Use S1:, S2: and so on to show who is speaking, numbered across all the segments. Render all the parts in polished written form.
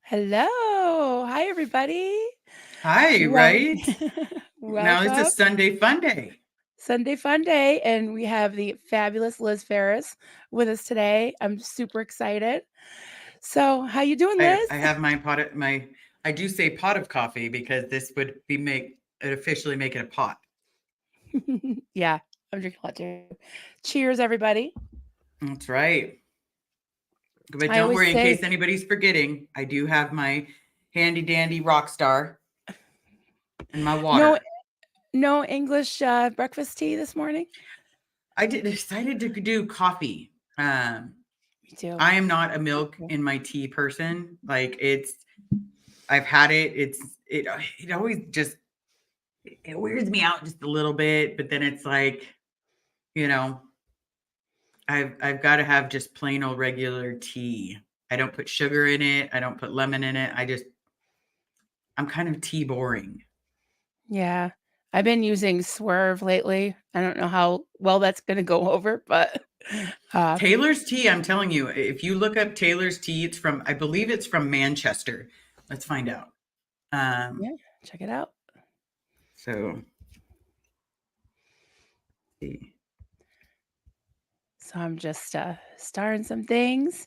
S1: Hello. Hi, everybody.
S2: Hi,
S1: Well,
S2: right? Now it's a
S1: welcome.
S2: Sunday fun day.
S1: Sunday fun day, and we have the fabulous Liz Ferris with us today. I'm super excited. So, how you doing, Liz?
S2: I have my pot of my I do say pot of coffee because this would be make it officially make it a pot.
S1: Yeah, I'm drinking a lot too. Cheers, everybody.
S2: That's right. But
S1: I
S2: don't
S1: always
S2: worry, in
S1: say
S2: case anybody's forgetting, I do have my handy dandy rock star and my
S1: no
S2: water.
S1: no English breakfast tea this morning.
S2: Decided to do coffee.
S1: Me too.
S2: I am not a
S1: Me
S2: milk
S1: too.
S2: in my tea person. I've had it. It always just it weirds me out just a little bit, but then it's like, you know, I've got to have just plain old regular tea. I don't put sugar in it. I don't put lemon in it. I'm kind of tea boring.
S1: Yeah. I've been using Swerve lately. I don't know how well that's going to go over, but uh
S2: Taylor's tea, I'm telling you, if you look up Taylor's tea, I believe it's from Manchester. Let's find out. Um,
S1: yeah, check it out.
S2: so see.
S1: So I'm just starting some things.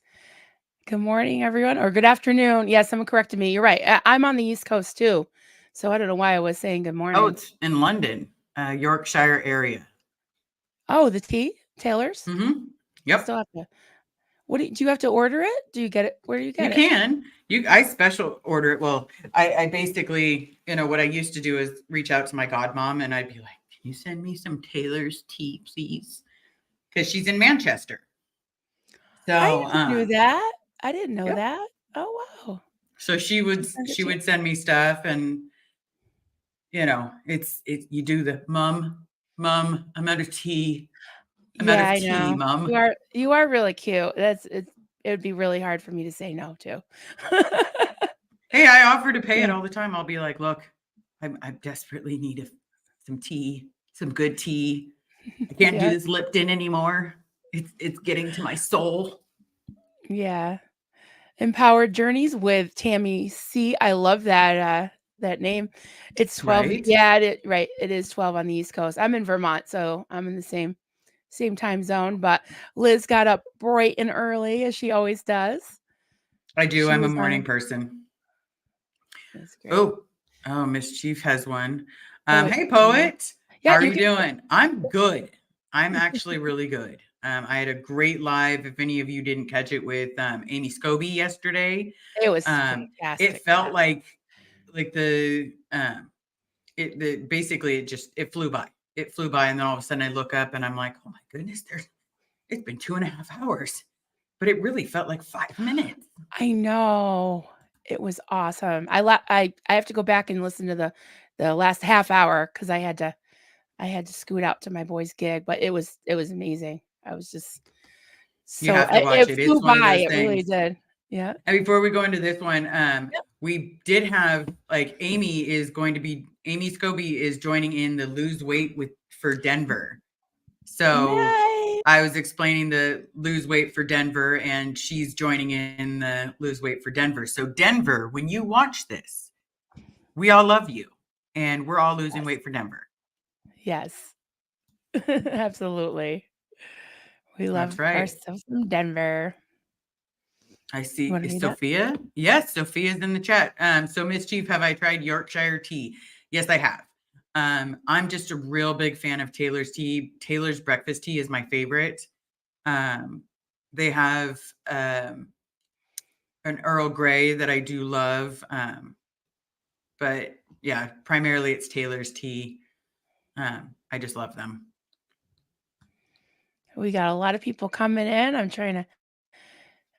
S1: Good morning, everyone, or good afternoon. Yeah, someone corrected me. You're right. I'm on the East Coast too, so I don't know why I was saying good
S2: Oh,
S1: morning.
S2: it's in London, Yorkshire area.
S1: Oh, the tea, Taylor's. I
S2: Yep.
S1: still have to. Do you have to order it? Do you get it? Where do you
S2: You
S1: get it?
S2: can. I special order it. Well, I basically, what I used to do is reach out to my godmom and I'd be like, "Can you send me some Taylor's tea, please?" Because she's in Manchester.
S1: I
S2: So,
S1: didn't know that. I didn't know
S2: yep.
S1: that. Oh wow.
S2: So
S1: She sends it
S2: she
S1: to you.
S2: would send me stuff, and you do the mom, I'm out of tea. I'm out
S1: Yeah,
S2: of
S1: I
S2: tea,
S1: know.
S2: mom.
S1: You are really cute. It would be really hard for me to say no to.
S2: Hey, I offer to pay it
S1: Yeah.
S2: all the time. I'll be like, look, I desperately need some tea, some good tea. I can't do
S1: Yeah.
S2: this Lipton anymore. It's getting to my soul.
S1: Yeah. Empowered Journeys with Tammy C. I love that name. It's 12.
S2: Right?
S1: Yeah, right. It is 12 on the East Coast. I'm in Vermont, so I'm in the same time zone, but Liz got up bright and early as she always does.
S2: I do.
S1: She
S2: I'm a
S1: was
S2: morning
S1: on.
S2: person.
S1: That's great.
S2: Oh, oh, Miss Chief has one.
S1: Poet.
S2: Hey, poet. How
S1: Yeah,
S2: are
S1: you
S2: you
S1: can.
S2: doing? I'm good. I'm actually really good. I had a great live. If any of you didn't catch it with Amy Scobie yesterday,
S1: It was
S2: it
S1: fantastic. Yeah.
S2: felt like basically it flew by. It flew by, and then all of a sudden I look up and I'm like, oh my goodness, it's been 2.5 hours, but it really felt like 5 minutes.
S1: I know. It was awesome. I have to go back and listen to the last half hour because I had to scoot out to my boy's gig, but it was amazing. I was just
S2: You
S1: so
S2: have to watch
S1: it
S2: it.
S1: flew
S2: It's one of
S1: by.
S2: those
S1: It really
S2: things.
S1: did. Yeah.
S2: And before we go into this one,
S1: Yep.
S2: we did have like Amy Scobie is joining in the lose weight with for Denver. So
S1: Nice.
S2: I was explaining the lose weight for Denver, and she's joining in the lose weight for Denver. So Denver, when you watch this, we all love you, and we're all losing
S1: Yes.
S2: weight for Denver.
S1: Yes. Absolutely. We
S2: That's
S1: love
S2: right.
S1: ourselves from Denver.
S2: I
S1: You
S2: see.
S1: wanna
S2: Is
S1: read that?
S2: Sophia? Yes, Sophia's in the chat. So Miss Chief, have I tried Yorkshire tea? Yes, I have. I'm just a real big fan of Taylor's tea. Taylor's breakfast tea is my favorite. Um, they have an Earl Grey that I do love. But yeah, primarily it's Taylor's tea. I just love them.
S1: We got a lot of people coming in. I'm trying to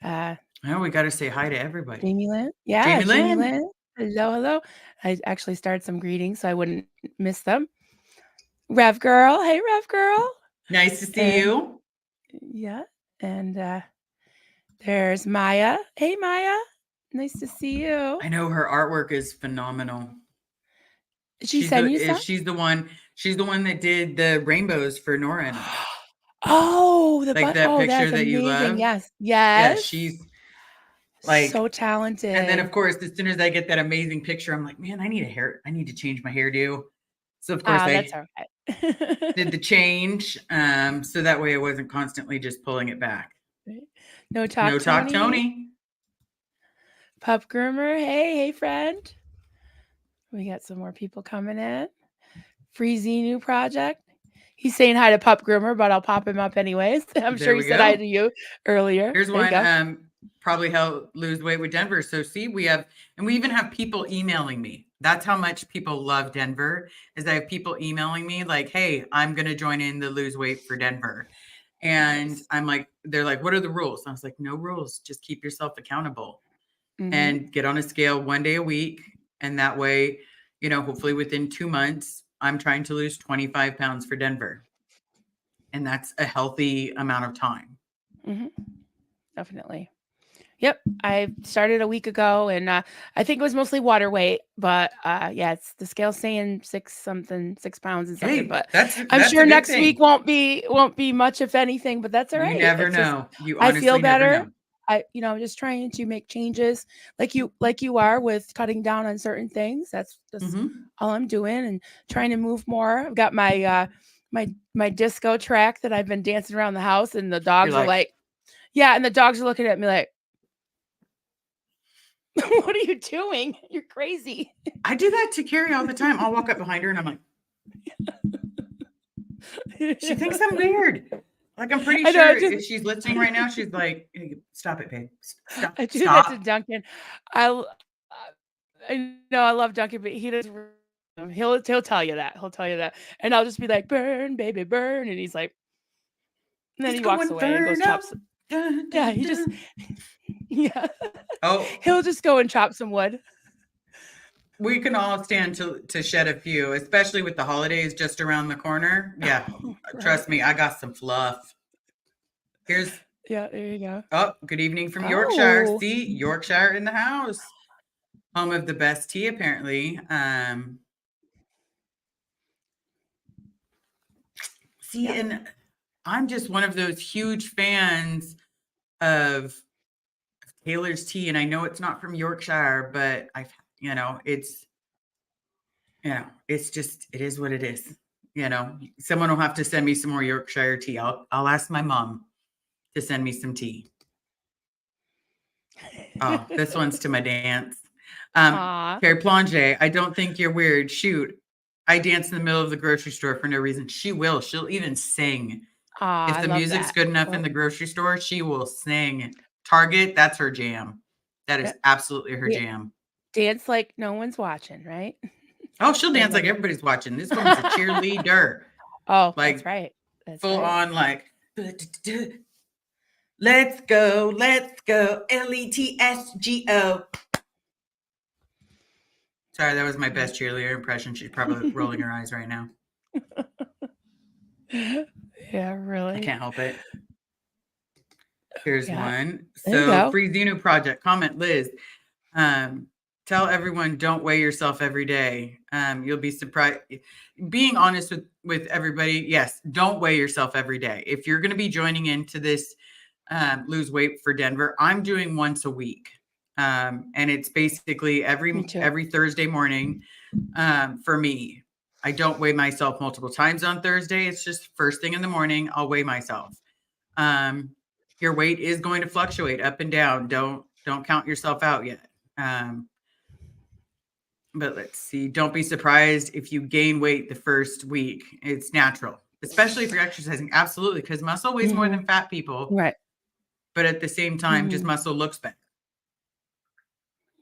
S2: I know we got to say hi to everybody.
S1: Jamie Lynn. Yeah,
S2: Jamie
S1: Jamie
S2: Lynn,
S1: Lynn. Hello, hello. I actually started some greetings so I wouldn't miss them. Rev Girl. Hey, Rev Girl.
S2: nice to see
S1: And
S2: you.
S1: yeah, and there's Maya. Hey, Maya. Nice to see you.
S2: I know her artwork is phenomenal.
S1: Did she send you some?
S2: She's the one that did the rainbows for Nora and I.
S1: Oh,
S2: Like that
S1: oh,
S2: picture
S1: that's
S2: that you
S1: amazing.
S2: love.
S1: Yes.
S2: Yeah,
S1: Yes.
S2: Like,
S1: So
S2: and then of
S1: talented.
S2: course, as soon as I get that amazing picture, I'm like, man, I need to change my hairdo. So of course
S1: Ah, that's
S2: I did
S1: okay.
S2: the change. So that way I wasn't constantly just pulling it back.
S1: No
S2: No
S1: talk,
S2: talk,
S1: Tony.
S2: Tony.
S1: Pup groomer. Hey, friend. We got some more people coming in. Freezy new project. He's saying hi to Pup Groomer, but I'll pop him up anyways. I'm sure
S2: There
S1: he
S2: we
S1: said hi
S2: go.
S1: to you earlier.
S2: Here's
S1: There you
S2: one.
S1: go.
S2: Probably how lose weight with Denver. So see, we even have people emailing me. That's how much people love Denver. Is I have people emailing me like, "Hey, I'm going to join in the lose weight for Denver," and
S1: Nice.
S2: I'm like, they're like, "What are the rules?" I was like, "No rules. Just keep yourself accountable
S1: Mm-hmm.
S2: and get on a scale 1 day a week, and that way, hopefully within 2 months, I'm trying to lose 25 pounds for Denver, and that's a healthy amount of time."
S1: Mm-hmm. Definitely. Yep, I started a week ago, and I think it was mostly water weight, but yeah, it's the scale saying 6 pounds and something.
S2: Hey,
S1: But I'm
S2: that's a
S1: sure
S2: good
S1: next week
S2: thing.
S1: won't be much, if anything. But that's all
S2: You
S1: right.
S2: never
S1: It's just
S2: know. You
S1: I feel
S2: honestly never
S1: better.
S2: know.
S1: I'm just trying to make changes, like you are with cutting down on certain things. That's
S2: Mhm.
S1: all I'm doing, and trying to move more. I've got my disco track that I've been dancing around the house, and the
S2: You're
S1: dogs are
S2: like,
S1: like, yeah, and the dogs are looking at me like, what are you doing? You're crazy.
S2: I do that to Carrie all the time. I'll walk up behind her and I'm like, she thinks I'm weird. Like, I'm pretty
S1: I know.
S2: sure if she's listening right now, she's like, "Hey, stop it, babe. Stop.
S1: I do that to
S2: Stop."
S1: Duncan. I l- I know I love Duncan, but he doesn't. He'll tell you that. He'll tell you that, and I'll just be like, "Burn, baby, burn," and he's like, and then
S2: It's
S1: he walks
S2: going
S1: away and goes
S2: Inferno.
S1: chops.
S2: Dun,
S1: Yeah,
S2: dun,
S1: he just
S2: dun.
S1: yeah.
S2: Oh,
S1: He'll just go and chop some wood.
S2: we can all stand to shed a few, especially with the holidays just around the corner. Yeah,
S1: Right.
S2: trust me, I got some fluff. Here's
S1: Yeah. There you go.
S2: Oh, good evening from Yorkshire.
S1: Oh.
S2: See, Yorkshire in the house. Home of the best tea, apparently. See,
S1: Yeah.
S2: and I'm just one of those huge fans of Taylor's tea, and I know it's not from Yorkshire, but it's just it is what it is. Someone will have to send me some more Yorkshire tea. I'll ask my mom to send me some tea. Oh, this one's to my dance.
S1: Aw.
S2: Carrie Plonge, I don't think you're weird. Shoot, I dance in the middle of the grocery store for no reason. She will. She'll even sing.
S1: Aw.
S2: If
S1: I
S2: the
S1: love
S2: music's
S1: that.
S2: good enough in
S1: Well,
S2: the grocery store, she will sing. Target, that's her jam. That
S1: yeah.
S2: is absolutely her
S1: Yeah.
S2: jam.
S1: Dance like no one's watching, right?
S2: Oh, she'll
S1: I
S2: dance like
S1: love it.
S2: everybody's watching. This woman's a cheerleader,
S1: Oh, that's
S2: like
S1: right. That's
S2: full
S1: right.
S2: on, like, let's go, Letsgo. Sorry, that was my
S1: Right.
S2: best cheerleader impression. She's probably rolling her eyes right now.
S1: Yeah,
S2: I
S1: really.
S2: can't help it. Here's
S1: Yeah.
S2: one.
S1: There you
S2: So,
S1: go.
S2: free Xenu project. Comment, Liz. Um, Tell everyone don't weigh yourself every day. You'll be surprised. Being honest with everybody, yes, don't weigh yourself every day. If you're going to be joining into this lose weight for Denver, I'm doing once a week, and it's basically
S1: Me too.
S2: every Thursday morning. For me, I don't weigh myself multiple times on Thursday. It's just first thing in the morning. I'll weigh myself. Um, your weight is going to fluctuate up and down. Don't count yourself out yet. Um, but let's see. Don't be surprised if you gain weight the first week. It's natural, especially if you're exercising. Absolutely, because muscle weighs more
S1: Mhm.
S2: than fat, people.
S1: Right.
S2: But at the same time, just
S1: Mhm.
S2: muscle looks better.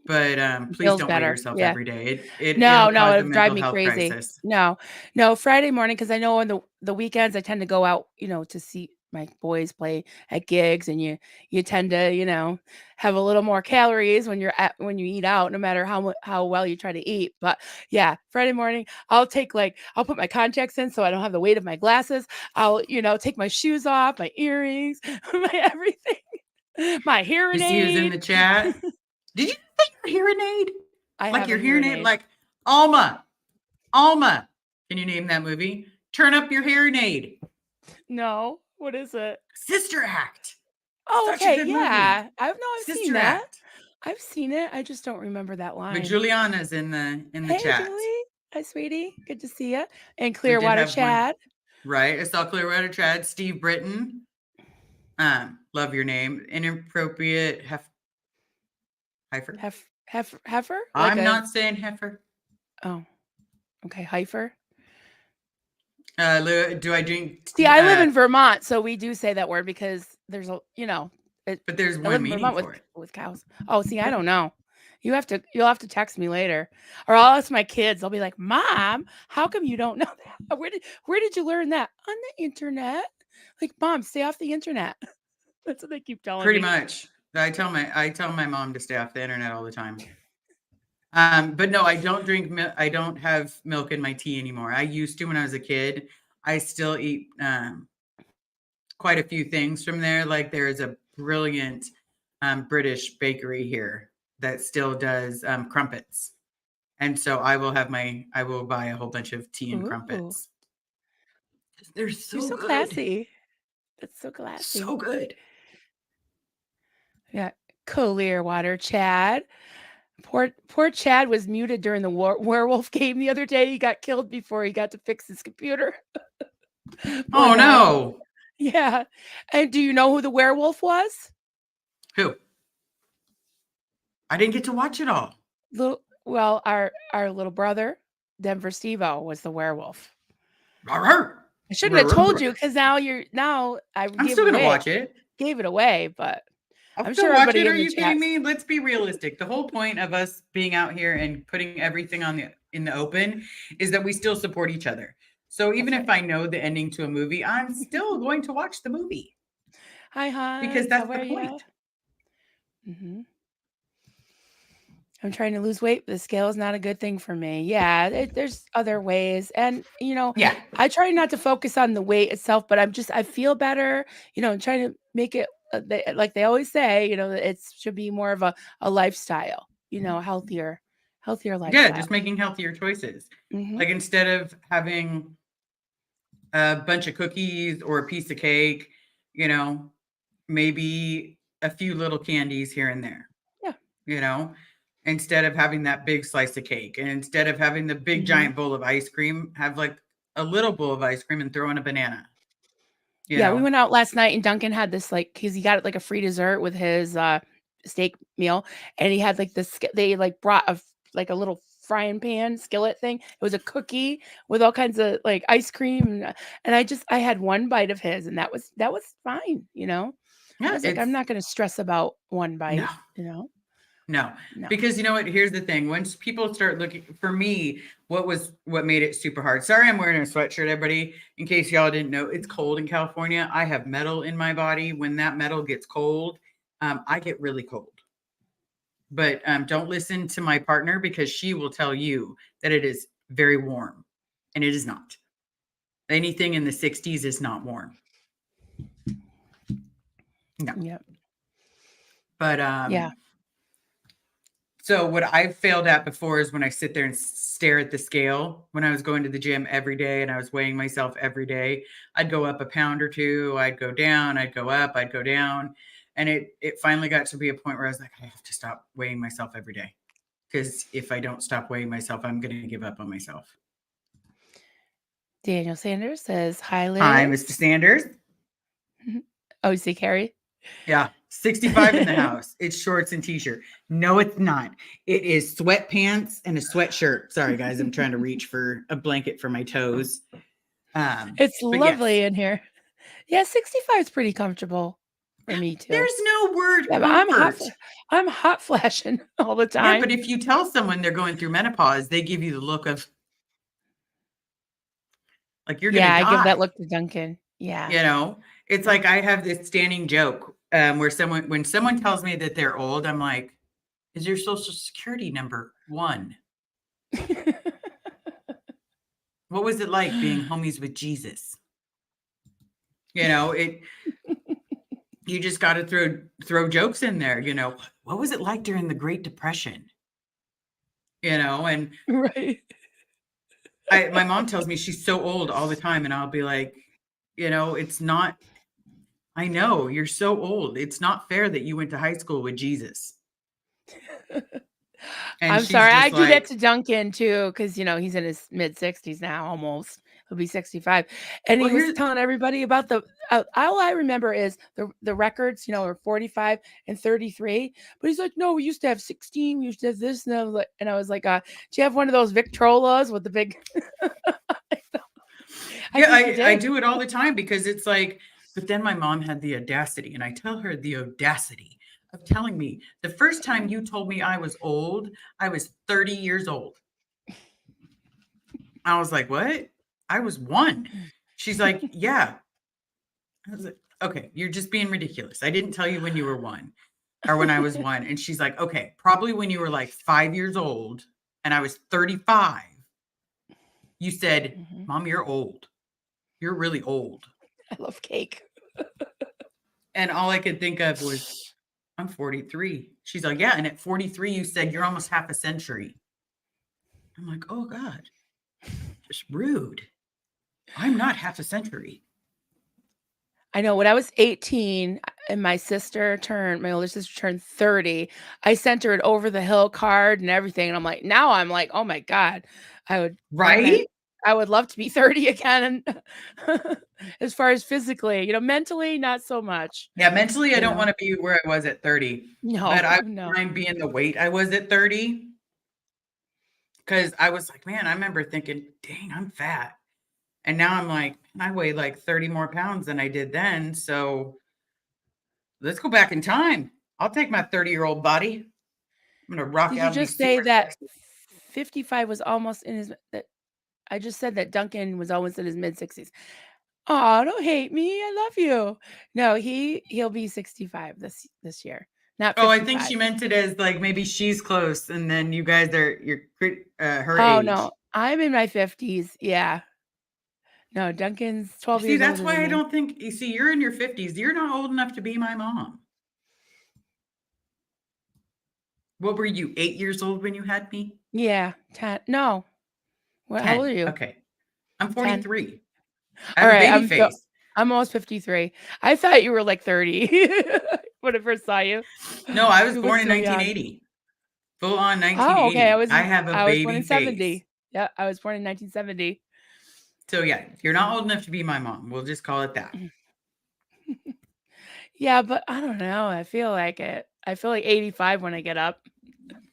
S2: But please
S1: Feels
S2: don't weigh
S1: better.
S2: yourself
S1: Yeah.
S2: every day. It'll
S1: No, no,
S2: cause a
S1: it'd drive
S2: mental
S1: me
S2: health
S1: crazy.
S2: crisis.
S1: No. No, Friday morning, because I know on the weekends, I tend to go out, to see my boys play at gigs, and you tend to, have a little more calories when you eat out, no matter how well you try to eat. But yeah, Friday morning, I'll put my contacts in so I don't have the weight of my glasses. I'll, take my shoes off, my earrings, my everything, my
S2: You
S1: hearing
S2: see who's in
S1: aid.
S2: the chat? Did you say your hearing aid?
S1: I
S2: Like
S1: have a
S2: your hearing
S1: hearing
S2: aid?
S1: aid.
S2: Like Alma. Alma. Can you name that movie? Turn up your hearing aid.
S1: No, what is it?
S2: Sister Act.
S1: Oh,
S2: Such a
S1: okay,
S2: good movie.
S1: yeah. I've seen
S2: Sister
S1: that.
S2: Act.
S1: I've seen it. I just don't remember that
S2: But
S1: line.
S2: Juliana's in the
S1: Hey,
S2: chat.
S1: Julie. Hi, sweetie. Good to see you. And
S2: We did
S1: Clearwater
S2: have one,
S1: Chad.
S2: right? I saw Clearwater Chad, Steve Britton. Love your name. Inappropriate heifer.
S1: Heifer? Like
S2: I'm
S1: a,
S2: not saying heifer.
S1: oh, okay. Heifer.
S2: Do I drink?
S1: See, I live in Vermont, so we do say that word because there's a, it,
S2: But there's
S1: I
S2: one
S1: live in
S2: meaning
S1: Vermont
S2: for it.
S1: with cows. Oh, see, I don't know. You'll have to text me later, or I'll ask my kids. I'll be like, "Mom, how come you don't know that? Where did you learn that on the internet?" Like, Mom, stay off the internet. That's what they keep telling
S2: Pretty
S1: me.
S2: much. I tell my mom to stay off the internet all the time. But no, I don't drink milk. I don't have milk in my tea anymore. I used to when I was a kid. I still eat quite a few things from there. Like there is a brilliant British bakery here that still does crumpets. And so I will buy a whole bunch of tea and
S1: Ooh,
S2: crumpets. They're
S1: you're
S2: so
S1: so
S2: good.
S1: classy. That's so classy.
S2: So good.
S1: Yeah, Clearwater Chad. Poor Chad was muted during the werewolf game the other day. He got killed before he got to fix his computer. Poor
S2: Oh
S1: guy.
S2: no.
S1: Yeah. And do you know who the werewolf was?
S2: Who? I didn't get to watch it all.
S1: Well, our little brother, Denver Stevo, was the werewolf. I shouldn't have told you because now I
S2: I'm still gonna watch it.
S1: gave it away, but
S2: I'll
S1: I'm
S2: still
S1: sure
S2: watch
S1: everybody
S2: it. Are
S1: in the
S2: you kidding
S1: chat.
S2: me? Let's be realistic. The whole point of us being out here and putting everything in the open is that we still support each other. So even
S1: That's
S2: if
S1: right.
S2: I know the ending to a movie, I'm still going to watch the movie
S1: Hi
S2: because
S1: Hans, how
S2: that's the
S1: are you?
S2: point.
S1: hmm I'm trying to lose weight, but the scale is not a good thing for me. Yeah, there's other ways. And,
S2: Yeah.
S1: I try not to focus on the weight itself, but I feel better, and trying to make it, like they always say, it should be more of a lifestyle, a healthier
S2: Yeah,
S1: lifestyle.
S2: just making healthier choices.
S1: hmm
S2: Like instead of having a bunch of cookies or a piece of cake, you know, maybe a few little candies here and there,
S1: Yeah.
S2: you know, instead of having that big slice of cake. And instead of having the big
S1: hmm
S2: giant bowl of ice cream, have like a little bowl of ice cream and throw in a banana, you
S1: Yeah, we
S2: know?
S1: went out last night and Duncan had this because he got like a free dessert with his steak meal, and he had like they like brought like a little frying pan skillet thing. It was a cookie with all kinds of like ice cream, and I had one bite of his, and that was fine. I
S2: Yeah,
S1: was like, I'm
S2: it's
S1: not going to stress about one
S2: no,
S1: bite.
S2: no.
S1: No.
S2: Because you know what? Here's the thing. Once people start looking for me, what made it super hard. Sorry, I'm wearing a sweatshirt, everybody. In case y'all didn't know, it's cold in California. I have metal in my body. When that metal gets cold, I get really cold. But don't listen to my partner because she will tell you that it is very warm, and it is not. Anything in the 60s is not warm. No.
S1: Yep.
S2: But
S1: Yeah.
S2: so what I've failed at before is when I sit there and stare at the scale. When I was going to the gym every day and I was weighing myself every day, I'd go up a pound or two, I'd go down, I'd go up, I'd go down. And it finally got to be a point where I was like, I have to stop weighing myself every day. Because if I don't stop weighing myself, I'm going to give up on myself.
S1: Daniel Sanders says, "Hi,
S2: Hi, Mr.
S1: Liz."
S2: Sanders.
S1: Oh, you see Carrie?
S2: Yeah, 65 in the house. It's shorts and t-shirt. No, it's not. It is sweatpants and a sweatshirt. Sorry, guys, I'm trying to reach for a blanket for my toes.
S1: It's
S2: But yes,
S1: lovely in here. Yeah, 65 is pretty comfortable for me too.
S2: there's no word
S1: Yeah, but
S2: comfort.
S1: I'm hot flashing all the
S2: Yeah,
S1: time.
S2: but if you tell someone they're going through menopause, they give you the look of like you're
S1: Yeah,
S2: gonna
S1: I give that
S2: die.
S1: look to Duncan. Yeah.
S2: It's like I have this standing joke where when someone tells me that they're old, I'm like, is your social security number 1? What was it like being homies with Jesus? It you just got to throw jokes in there. What was it like during the Great Depression? And
S1: Right.
S2: my mom tells me she's so old all the time, and I'll be like, it's not. I know you're so old. It's not fair that you went to high school with Jesus. And
S1: I'm
S2: she's
S1: sorry, I
S2: just
S1: do that
S2: like,
S1: to Duncan too, because he's in his mid-60s now, almost. He'll be 65, and
S2: well,
S1: he was
S2: here's
S1: telling everybody about the all I remember is the records, are 45 and 33, but he's like, "No, we used to have 16, we used to have this," and I was like, "Do you have one of those Victrolas with the big" I
S2: yeah,
S1: think you
S2: I
S1: did.
S2: do it all the time because it's like, but then my mom had the audacity, and I tell her the audacity of telling me the first time you told me I was old, I was 30 years old. I was like, what? I was one. She's like, yeah. I was like, okay, you're just being ridiculous. I didn't tell you when you were one or when I was one. And she's like, okay, probably when you were like 5 years old and I was 35, you said,
S1: Mhm.
S2: Mom, you're old. You're really old.
S1: I love cake.
S2: And all I could think of was, I'm 43. She's like, yeah. And at 43, you said you're almost half a century. I'm like, oh God, just rude. I'm not half a century.
S1: I know when I was 18 and my older sister turned 30, I sent her an over the hill card and everything. And I'm like, oh my God, I would, I,
S2: Right?
S1: I would love to be 30 again. As far as physically, mentally, not so much,
S2: Yeah, mentally, I
S1: you
S2: don't
S1: know?
S2: want to be where I was at 30,
S1: No,
S2: but I wouldn't
S1: no.
S2: mind being the weight I was at 30 because I was like, man, I remember thinking, dang, I'm fat. And now I'm like, I weigh like 30 more pounds than I did then. So let's go back in time. I'll take my 30-year-old body. I'm going to rock
S1: Did you
S2: out and be
S1: just say
S2: super
S1: that
S2: sexy.
S1: 55 was almost in his, that I just said that Duncan was almost in his mid 60s. Oh, don't hate me. I love you. No, he'll be 65 this year, not
S2: Oh, I think she
S1: 55.
S2: meant it as like maybe she's close and then you guys are, her
S1: Oh, no.
S2: age.
S1: I'm in my 50s. Yeah. No, Duncan's 12
S2: See,
S1: years
S2: that's
S1: older
S2: why
S1: than
S2: I
S1: me.
S2: don't think, you see, you're in your 50s. You're not old enough to be my mom. What were you, 8 years old when you had me?
S1: Yeah, 10. No. How old are
S2: 10.
S1: you?
S2: Okay. I'm
S1: 10.
S2: 43. I
S1: All
S2: have a
S1: right,
S2: baby face.
S1: I'm almost 53. I thought you were like 30 when I first saw you.
S2: No, I was
S1: You look
S2: born in
S1: so young.
S2: 1980. Full on
S1: Oh, okay.
S2: 1980. I have a
S1: I was born
S2: baby
S1: in
S2: face.
S1: 70. Yeah, I was born in 1970.
S2: So yeah, you're not old enough to be my mom. We'll just call it that.
S1: Yeah, but I don't know. I feel like it. I feel like 85 when I get up in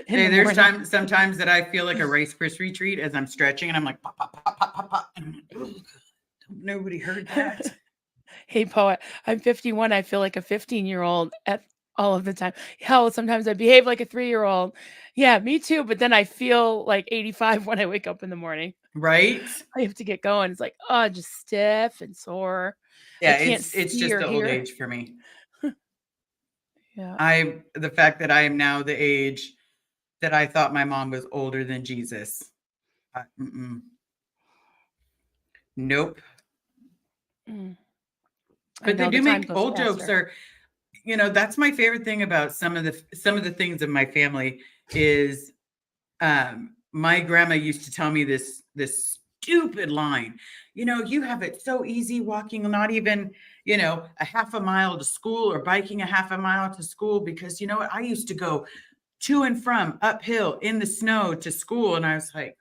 S2: Hey,
S1: the
S2: there's
S1: morning.
S2: times sometimes that I feel like a Rice Krispie treat as I'm stretching and I'm like pop, pop, pop, pop, pop, pop. And I'm like, oh, nobody heard that.
S1: Hey, poet. I'm 51. I feel like a 15-year-old at all of the time. Hell, sometimes I behave like a 3-year-old. Yeah, me too. But then I feel like 85 when I wake up in the morning.
S2: Right?
S1: I have to get going. It's like, oh, just stiff and sore. I
S2: Yeah,
S1: can't
S2: it's
S1: see
S2: just
S1: or
S2: the old
S1: hear.
S2: age for me.
S1: Yeah.
S2: The fact that I am now the age that I thought my mom was older than Jesus. Mm-mm. Nope.
S1: Mm. I
S2: But they
S1: know the
S2: do
S1: time
S2: make
S1: goes
S2: old jokes
S1: faster.
S2: or that's my favorite thing about some of the things of my family is my grandma used to tell me this stupid line. You have it so easy walking not even, a half a mile to school or biking a half a mile to school because you know what? I used to go to and from uphill in the snow to school and I was like,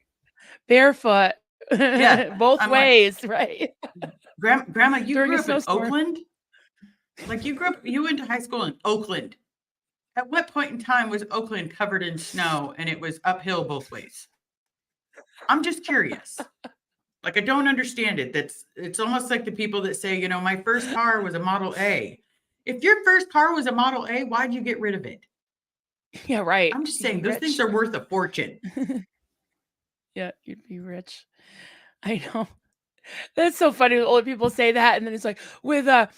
S1: Barefoot.
S2: yeah,
S1: Both
S2: I'm like,
S1: ways, right?
S2: Grandma, you
S1: During a
S2: grew up in
S1: snowstorm.
S2: Oakland? Like you went to high school in Oakland. At what point in time was Oakland covered in snow and it was uphill both ways? I'm just curious. Like I don't understand it. It's almost like the people that say, my first car was a Model A. If your first car was a Model A, why'd you get rid of it?
S1: Yeah, right.
S2: I'm just
S1: You'd be
S2: saying those things
S1: rich.
S2: are worth a fortune.
S1: Yeah, you'd be rich. I know. That's so funny when older people say that, and then it's like, "With a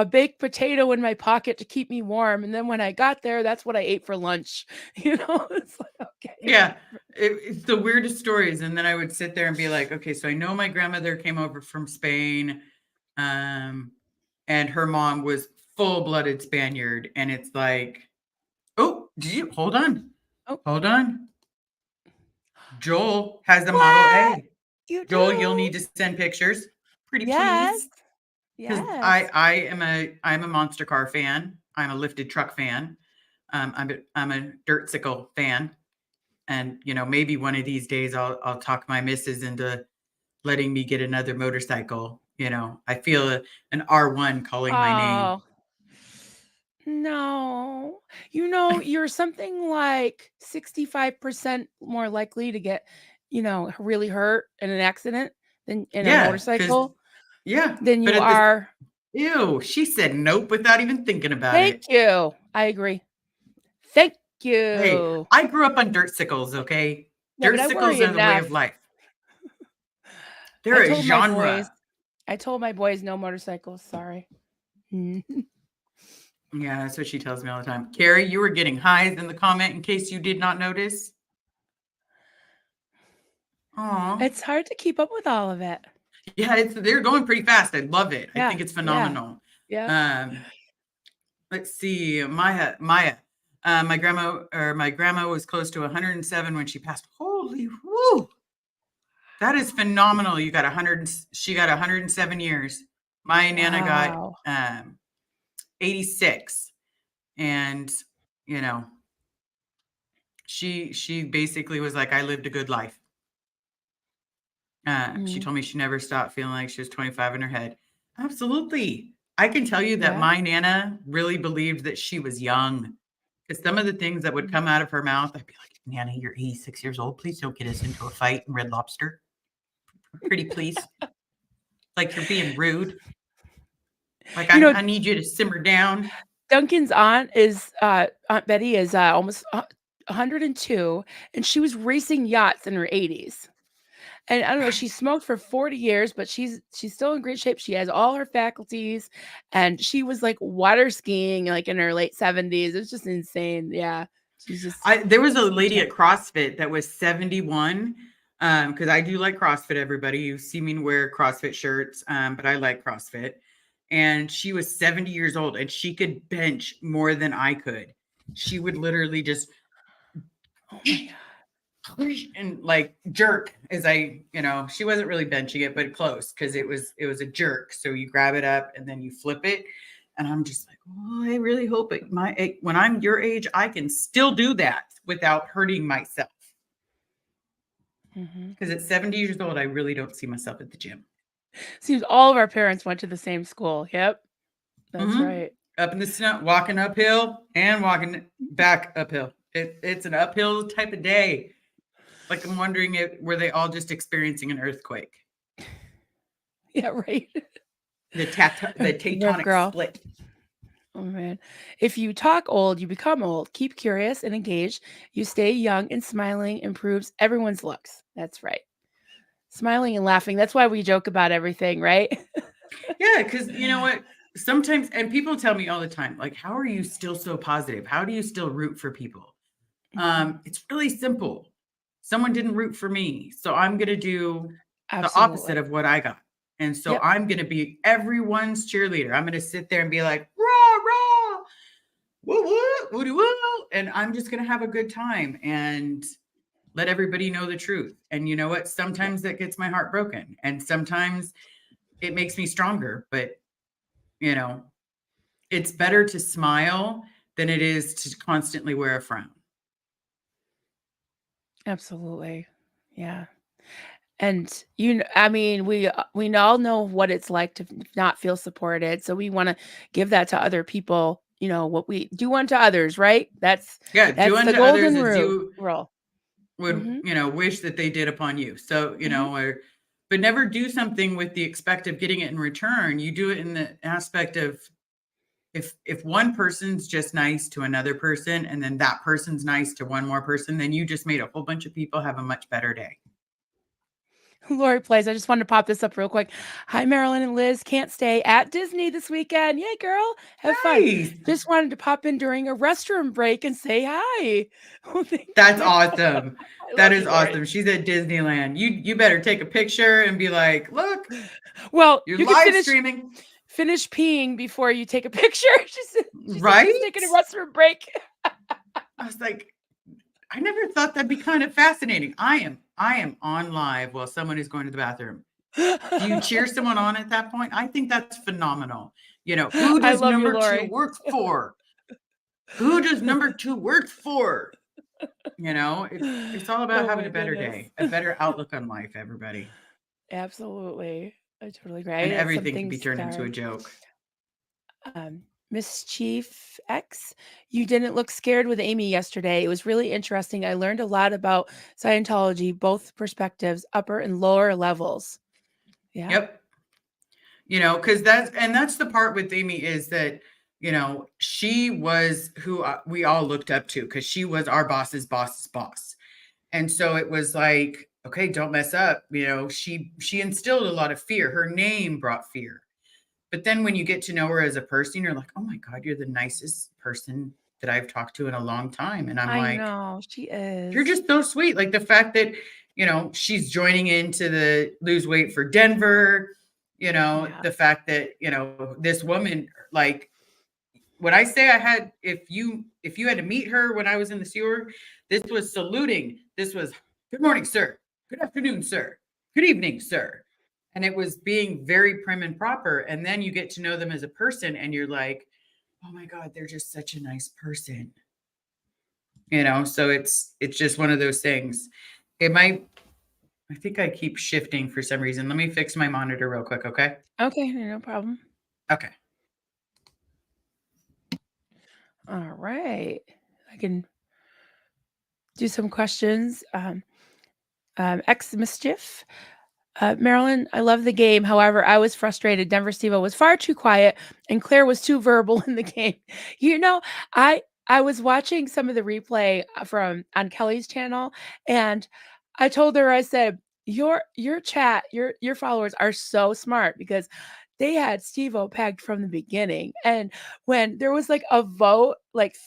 S1: baked potato in my pocket to keep me warm," and then when I got there, that's what I ate for lunch. It's like, "Okay."
S2: Yeah, it's the weirdest stories. And then I would sit there and be like, okay, so I know my grandmother came over from Spain, and her mom was full-blooded Spaniard. And it's like, oh, did you hold on?
S1: Oh,
S2: Hold on. Joel has the Model
S1: what?
S2: A.
S1: You
S2: Joel, you'll
S1: do?
S2: need to send pictures. Pretty
S1: Yes.
S2: please. Because
S1: Yes.
S2: I'm a monster car fan. I'm a lifted truck fan. I'm a dirtsicle fan, and maybe one of these days I'll talk my missus into letting me get another motorcycle. I feel an R1 calling my name.
S1: Oh, no. You're something like 65% more likely to get, really hurt in an accident than in a
S2: Yeah, because
S1: motorcycle
S2: yeah,
S1: than
S2: but
S1: you
S2: at this
S1: are.
S2: ew, she said nope without even thinking about
S1: Thank
S2: it.
S1: you. I agree. Thank
S2: Hey,
S1: you.
S2: I grew up on dirtsicles, okay?
S1: Yeah, but I
S2: Dirtsicles
S1: worry
S2: are the way
S1: enough.
S2: of life.
S1: I
S2: They're a
S1: told my boys
S2: genre.
S1: I told my boys no motorcycles, sorry. Mm.
S2: Yeah, that's what she tells me all the time. Carrie, you were getting highs in the comment in case you did not notice. Aw.
S1: It's hard to keep up with all of it.
S2: Yeah, they're going pretty fast. I love it. I
S1: Yeah,
S2: think it's
S1: yeah,
S2: phenomenal.
S1: yep.
S2: Um, let's see, Maya. My grandma was close to 107 when she passed. Holy whoo! That is phenomenal. You got 100. She got 107 years. My nana got
S1: Wow.
S2: 86, and you know, she basically was like, I lived a good life. She
S1: Mm,
S2: told me she never stopped feeling like she was 25 in her head. Absolutely. I can tell you that
S1: yeah.
S2: my Nana really believed that she was young. Because some of the things that would
S1: Mm.
S2: come out of her mouth, I'd be like, Nana, you're 86 years old. Please don't get us into a fight in Red Lobster. Pretty please. Like you're being rude. Like
S1: You know,
S2: I need you to simmer down.
S1: Duncan's Aunt Betty is, almost 102, and she was racing yachts in her 80s. And I don't know, she smoked for 40 years, but she's still in great shape. She has all her faculties, and she was, like, water skiing, like, in her late 70s. It was just insane. Yeah. She's just
S2: There was a
S1: such
S2: lady
S1: a
S2: at CrossFit that was 71. Because I do like CrossFit, everybody. You see me wear CrossFit shirts, but I like CrossFit. And she was 70 years old and she could bench more than I could. She would literally just
S1: oh my god.
S2: and like jerk as she wasn't really benching it, but close because it was a jerk. So you grab it up and then you flip it. And I'm just like, oh, I really hope when I'm your age, I can still do that without hurting myself.
S1: Mhm.
S2: Because at 70 years old, I really don't see myself at the gym.
S1: Seems all of our parents went to the same school. Yep. That's
S2: Hmm.
S1: right.
S2: Up in the snow, walking uphill and walking back uphill. It's an uphill type of day. Like I'm wondering if were they all just experiencing an earthquake?
S1: Yeah, right.
S2: The
S1: Rough
S2: tectonic
S1: girl.
S2: split.
S1: Oh, man. If you talk old, you become old. Keep curious and engaged. You stay young and smiling improves everyone's looks. That's right. Smiling and laughing. That's why we joke about everything, right?
S2: Yeah, because you know what? Sometimes, and people tell me all the time, like, how are you still so positive? How do you still root for people?
S1: Mhm.
S2: It's really simple. Someone didn't root for me, so I'm going to do the opposite
S1: Absolutely.
S2: of what I got. And so
S1: Yep.
S2: I'm going to be everyone's cheerleader. I'm going to sit there and be like, rah, rah, woo, woo, woody, woo. And I'm just going to have a good time and let everybody know the truth. And you know what?
S1: Yep.
S2: Sometimes that gets my heart broken and sometimes it makes me stronger. But, you know, it's better to smile than it is to constantly wear a frown.
S1: Absolutely. Yeah. And I mean, we all know what it's like to not feel supported. So we want to give that to other people, what we do unto others, right? That's
S2: Yeah, do
S1: that's the
S2: unto others
S1: golden
S2: as you
S1: rule.
S2: would,
S1: Mhm.
S2: wish that they did upon you. So,
S1: Mhm.
S2: but never do something with the expect of getting it in return. You do it in the aspect of if one person's just nice to another person and then that person's nice to one more person, then you just made a whole bunch of people have a much better day.
S1: Lori plays. I just wanted to pop this up real quick. Hi, Marilyn and Liz. Can't stay at Disney this weekend. Yay, girl. Have fun.
S2: Nice.
S1: Just wanted to pop in during a restroom break and say hi. Oh, thank
S2: That's
S1: you.
S2: awesome.
S1: I
S2: That
S1: love
S2: is
S1: you, Lori.
S2: awesome. She's at Disneyland. You better take a picture and be like, look,
S1: Well,
S2: you're
S1: you can
S2: live
S1: finish
S2: streaming.
S1: finish peeing before you take a picture. She said she's
S2: Right?
S1: taking a restroom break.
S2: I was like, I never thought that'd be kind of fascinating. I am on live while someone is going to the bathroom. Do you cheer someone on at that point? I think that's phenomenal. Who
S1: I
S2: does
S1: love you,
S2: number two
S1: Lori.
S2: work for? Who does number 2 work for? It's all about
S1: Oh
S2: having
S1: my
S2: a better
S1: goodness.
S2: day, a better outlook on life, everybody.
S1: Absolutely. I totally agree. I
S2: And
S1: had some
S2: everything can be
S1: things
S2: turned into a
S1: start.
S2: joke.
S1: Mischief X, you didn't look scared with Amy yesterday. It was really interesting. I learned a lot about Scientology, both perspectives, upper and lower levels. Yeah.
S2: Yep. Because that's the part with Amy is that, she was who we all looked up to because she was our boss's boss's boss. And so it was like, okay, don't mess up. She instilled a lot of fear. Her name brought fear. But then when you get to know her as a person, you're like, oh my God, you're the nicest person that I've talked to in a long time. And I'm
S1: I
S2: like,
S1: know. She
S2: you're
S1: is.
S2: just so sweet. Like the fact that, she's joining into the lose weight for Denver,
S1: Yeah.
S2: the fact that, this woman, like when I say if you had to meet her when I was in the sewer, this was saluting. This was good morning, sir. Good afternoon, sir. Good evening, sir. And it was being very prim and proper. And then you get to know them as a person and you're like, oh my God, they're just such a nice person. So it's just one of those things. It might I think I keep shifting for some reason. Let me fix my monitor real quick, okay?
S1: Okay, no problem.
S2: Okay.
S1: All right. I can do some questions. X Mischief. Marilyn, I love the game. However, I was frustrated. Denver Steve was far too quiet, and Claire was too verbal in the game. You know, I I was watching some of the replay from on Kelly's channel, and I told her, I said, your chat, your followers are so smart because they had Steve-O pegged from the beginning. And when there was like a vote, like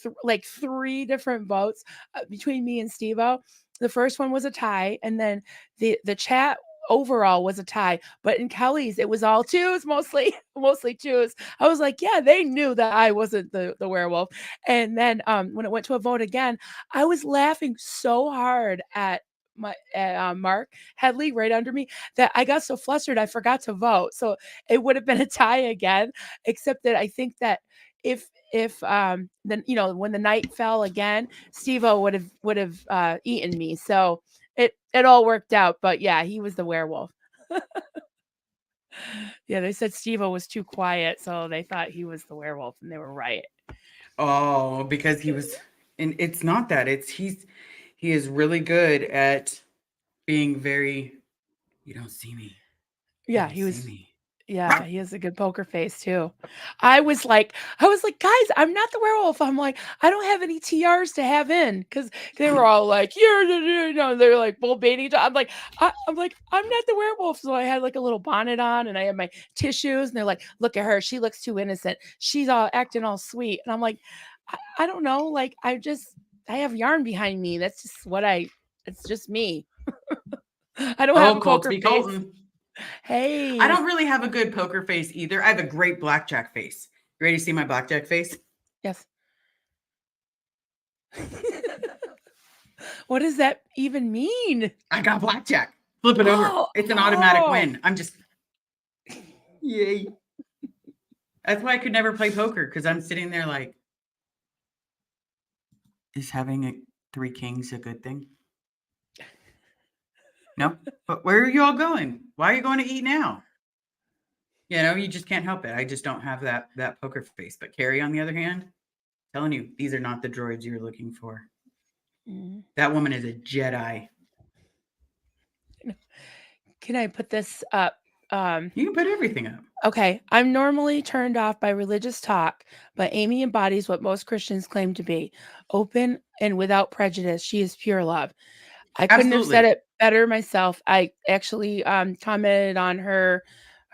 S1: three different votes between me and Steve-O, the first one was a tie, and then the chat overall was a tie, but in Kelly's it was all twos, mostly mostly twos. I was like, yeah, they knew that I wasn't the werewolf. And then when it went to a vote again, I was laughing so hard at Mark Headley right under me that I got so flustered I forgot to vote. So it would have been a tie again, except that I think that if then when the night fell again, Steve-O would have eaten me. So it all worked out, but yeah, he was the werewolf. Yeah, they said Steve-O was too quiet, so they thought he was the werewolf, and they were right.
S2: Oh, because and it's not that. He is really good at being very, you don't see me. You
S1: Yeah,
S2: don't
S1: he
S2: see
S1: was.
S2: me.
S1: Yeah, he has a good poker face too. I was like, guys, I'm not the werewolf. I'm like, I don't have any TRs to have in because they were all like, they're like bull baiting each other. I'm like, I'm not the werewolf. So I had like a little bonnet on and I had my tissues, and they're like, look at her, she looks too innocent. She's all acting all sweet, and I'm like, I don't know, like I have yarn behind me. That's just it's just me. I don't have
S2: Oh,
S1: a poker
S2: Coltsby
S1: face.
S2: Colton. I
S1: Hey,
S2: don't really have a good poker face either. I have a great blackjack face. You ready to see my blackjack face?
S1: yes. What does that even mean?
S2: I got blackjack. Flip it over.
S1: Oh,
S2: It's an automatic
S1: oh.
S2: win. I'm just, yay. That's why I could never play poker because I'm sitting there like, is having three kings a good thing? No, but where are you all going? Why are you going to eat now? You just can't help it. I just don't have that poker face. But Carrie, on the other hand, telling you, these are not the droids you're looking for.
S1: Mm.
S2: That woman is a Jedi.
S1: Can I put this up?
S2: You can put everything up.
S1: Okay, I'm normally turned off by religious talk, but Amy embodies what most Christians claim to be open and without prejudice. She is pure love. I couldn't have said
S2: Absolutely.
S1: it better myself. I actually commented on her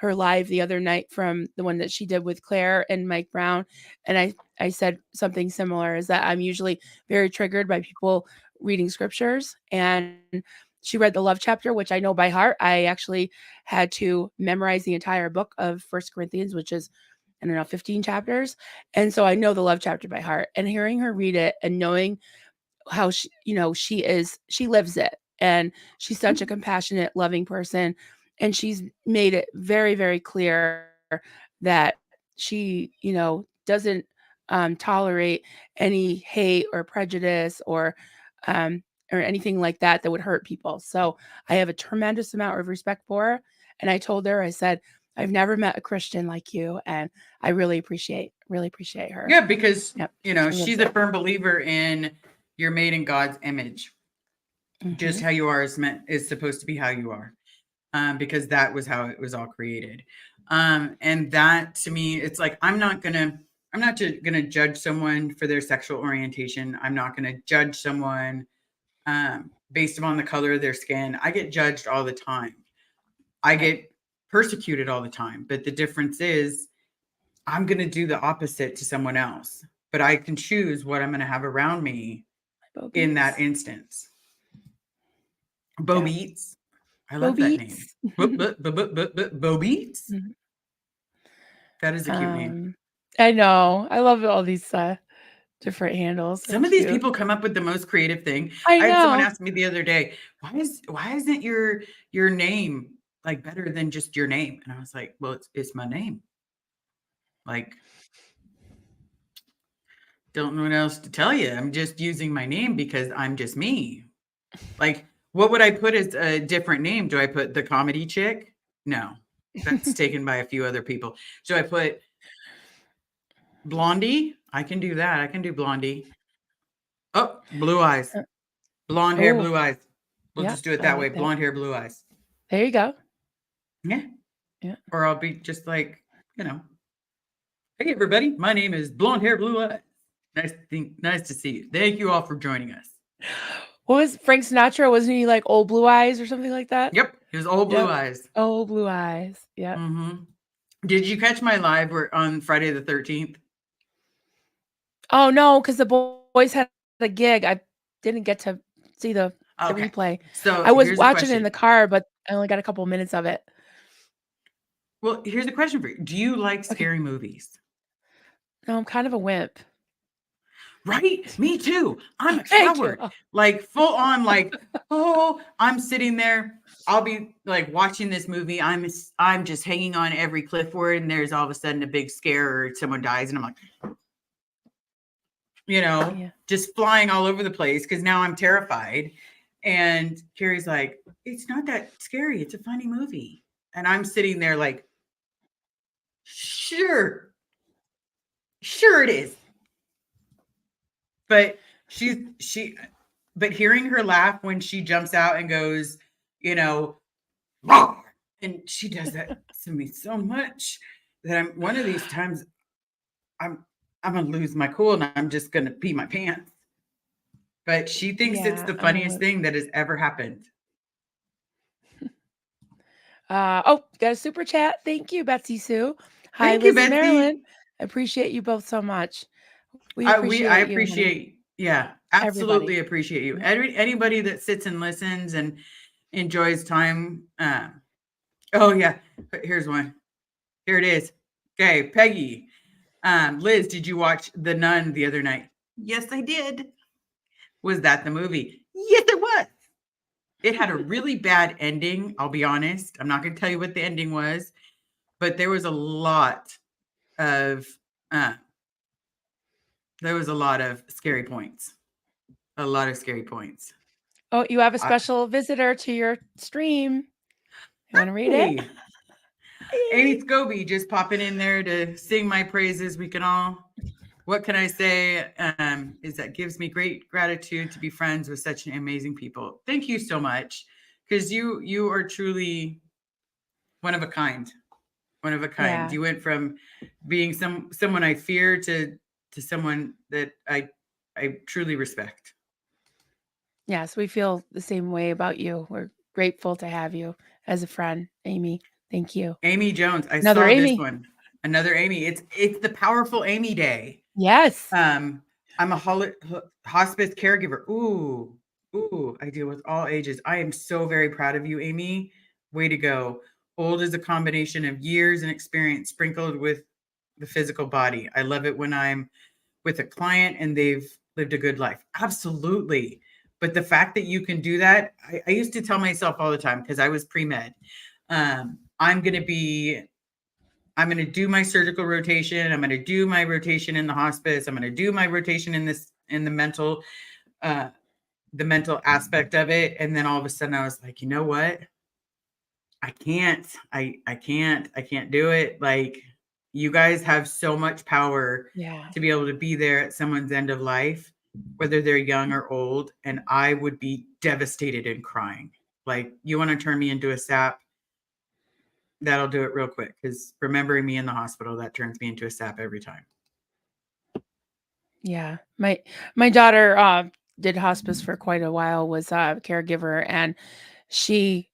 S1: live the other night from the one that she did with Claire and Mike Brown, and I said something similar, is that I'm usually very triggered by people reading scriptures, and she read the love chapter, which I know by heart. I actually had to memorize the entire book of First Corinthians, which is, I don't know, 15 chapters, and so I know the love chapter by heart. And hearing her read it and knowing how she lives it, and she's such a compassionate, loving person, and she's made it very, very clear that she doesn't tolerate any hate or prejudice um, or anything like that that would hurt people. So I have a tremendous amount of respect for her. And I told her, I said, I've never met a Christian like you, and I really appreciate her.
S2: Yeah, because
S1: Yep, she lives
S2: she's a
S1: it.
S2: firm believer in you're made in God's image. Just
S1: Hmm.
S2: how you are is supposed to be how you are. Because that was how it was all created. And that to me, it's like I'm not gonna judge someone for their sexual orientation. I'm not gonna judge someone based upon the color of their skin. I get judged all the time. I
S1: Right.
S2: get persecuted all the time. But the difference is I'm gonna do the opposite to someone else. But I can choose what I'm gonna have around me
S1: Bo
S2: in that
S1: Beats.
S2: instance. Bo
S1: Yep.
S2: Beats. I
S1: Bo
S2: love that name.
S1: Beats.
S2: Bo Beats.
S1: Mhm.
S2: That is a cute name.
S1: um, I know. I love all these different handles. They're
S2: Some of these
S1: cute.
S2: people come up with the most creative thing.
S1: I
S2: I had someone
S1: know.
S2: ask me the other day, why isn't your name like better than just your name? And I was like, well, it's my name. Like, don't know what else to tell you. I'm just using my name because I'm just me. Like, what would I put as a different name? Do I put the comedy chick? No. That's taken by a few other people. Do I put Blondie? I can do that. I can do Blondie. Oh, blue eyes.
S1: Uh,
S2: Blonde hair,
S1: oh,
S2: blue eyes. We'll
S1: yeah,
S2: just do it
S1: I
S2: that way.
S1: like that.
S2: Blonde hair, blue eyes.
S1: There you go.
S2: Yeah.
S1: Yeah.
S2: Or I'll be just like, you know, hey everybody, my name is Blonde Hair Blue Eyes. Nice to see you. Thank you all for joining us.
S1: What was Frank Sinatra? Wasn't he like Old Blue Eyes or something like that?
S2: Yep, his old blue
S1: Yep.
S2: eyes.
S1: Old Blue Eyes. Yep.
S2: Mm-hmm. Did you catch my live on Friday the 13th?
S1: Oh no, because the boys had a gig. I didn't get to see the
S2: Okay.
S1: replay.
S2: So
S1: I was
S2: here's a
S1: watching it in
S2: question.
S1: the car, but I only got a couple minutes of it.
S2: Well, here's a question for you. Do you like
S1: Okay.
S2: scary movies?
S1: No, I'm kind of a wimp.
S2: Right? Me too. I'm a
S1: Thank you.
S2: coward. Like full on like, oh, I'm sitting there. I'll be like watching this movie. I'm just hanging on every cliff word and there's all of a sudden a big scare or someone dies and I'm like,
S1: Yeah.
S2: just flying all over the place because now I'm terrified. And Carrie's like, it's not that scary. It's a funny movie. And I'm sitting there like, sure, sure it is. But but hearing her laugh when she jumps out and goes, you know, "Roar," and she does that to me so much that I'm one of these times I'm I'm gonna lose my cool and I'm just gonna pee my pants. But she thinks it's
S1: Yeah,
S2: the
S1: I'm a
S2: funniest
S1: wimp.
S2: thing that has ever happened.
S1: Oh, got a super chat. Thank you, Betsy Sue. Hi,
S2: Thank you,
S1: Liz and
S2: Betsy.
S1: Marilyn. Appreciate you both so much. We
S2: I
S1: appreciate you, honey.
S2: appreciate, yeah,
S1: Everybody.
S2: absolutely appreciate you.
S1: Yep.
S2: Anybody that sits and listens and enjoys time. Oh yeah, here's one. Here it is. Okay, Peggy. Liz, did you watch The Nun the other night? Yes, I did. Was that the movie? Yes, it was. It had a really bad ending. I'll be honest. I'm not going to tell you what the ending was, but of uh, there was a lot of scary points. A lot of scary points.
S1: Oh, you have a
S2: I,
S1: special visitor to your stream. You want to read it?
S2: hey, Amy
S1: Yay.
S2: Scobie just popping in there to sing my praises. We can all. What can I say? Is that gives me great gratitude to be friends with such amazing people. Thank you so much, because you are truly one of a kind. One of a kind.
S1: Yeah.
S2: You went from being someone I fear to someone that I truly respect.
S1: Yes, we feel the same way about you. We're grateful to have you as a friend, Amy. Thank you.
S2: Amy Jones. I
S1: Another
S2: saw this
S1: Amy.
S2: one. Another Amy. It's the powerful Amy Day.
S1: Yes.
S2: I'm a hospice caregiver. Ooh, I deal with all ages. I am so very proud of you, Amy. Way to go. Old is a combination of years and experience sprinkled with the physical body. I love it when I'm with a client and they've lived a good life. Absolutely. But the fact that you can do that, I used to tell myself all the time because I was pre med. I'm going to be I'm going to do my surgical rotation. I'm going to do my rotation in the hospice. I'm going to do my rotation in this, in uh, the mental aspect of it. And then all of a sudden I was like, you know what? I can't, I can't do it. Like, you guys have so much power
S1: Yeah.
S2: to be able to be there at someone's end of life, whether they're young or old. And I would be devastated and crying. Like, you want to turn me into a sap? That'll do it real quick. Because remembering me in the hospital, that turns me into a sap every time.
S1: Yeah. My daughter did hospice for quite a while, was a caregiver, and she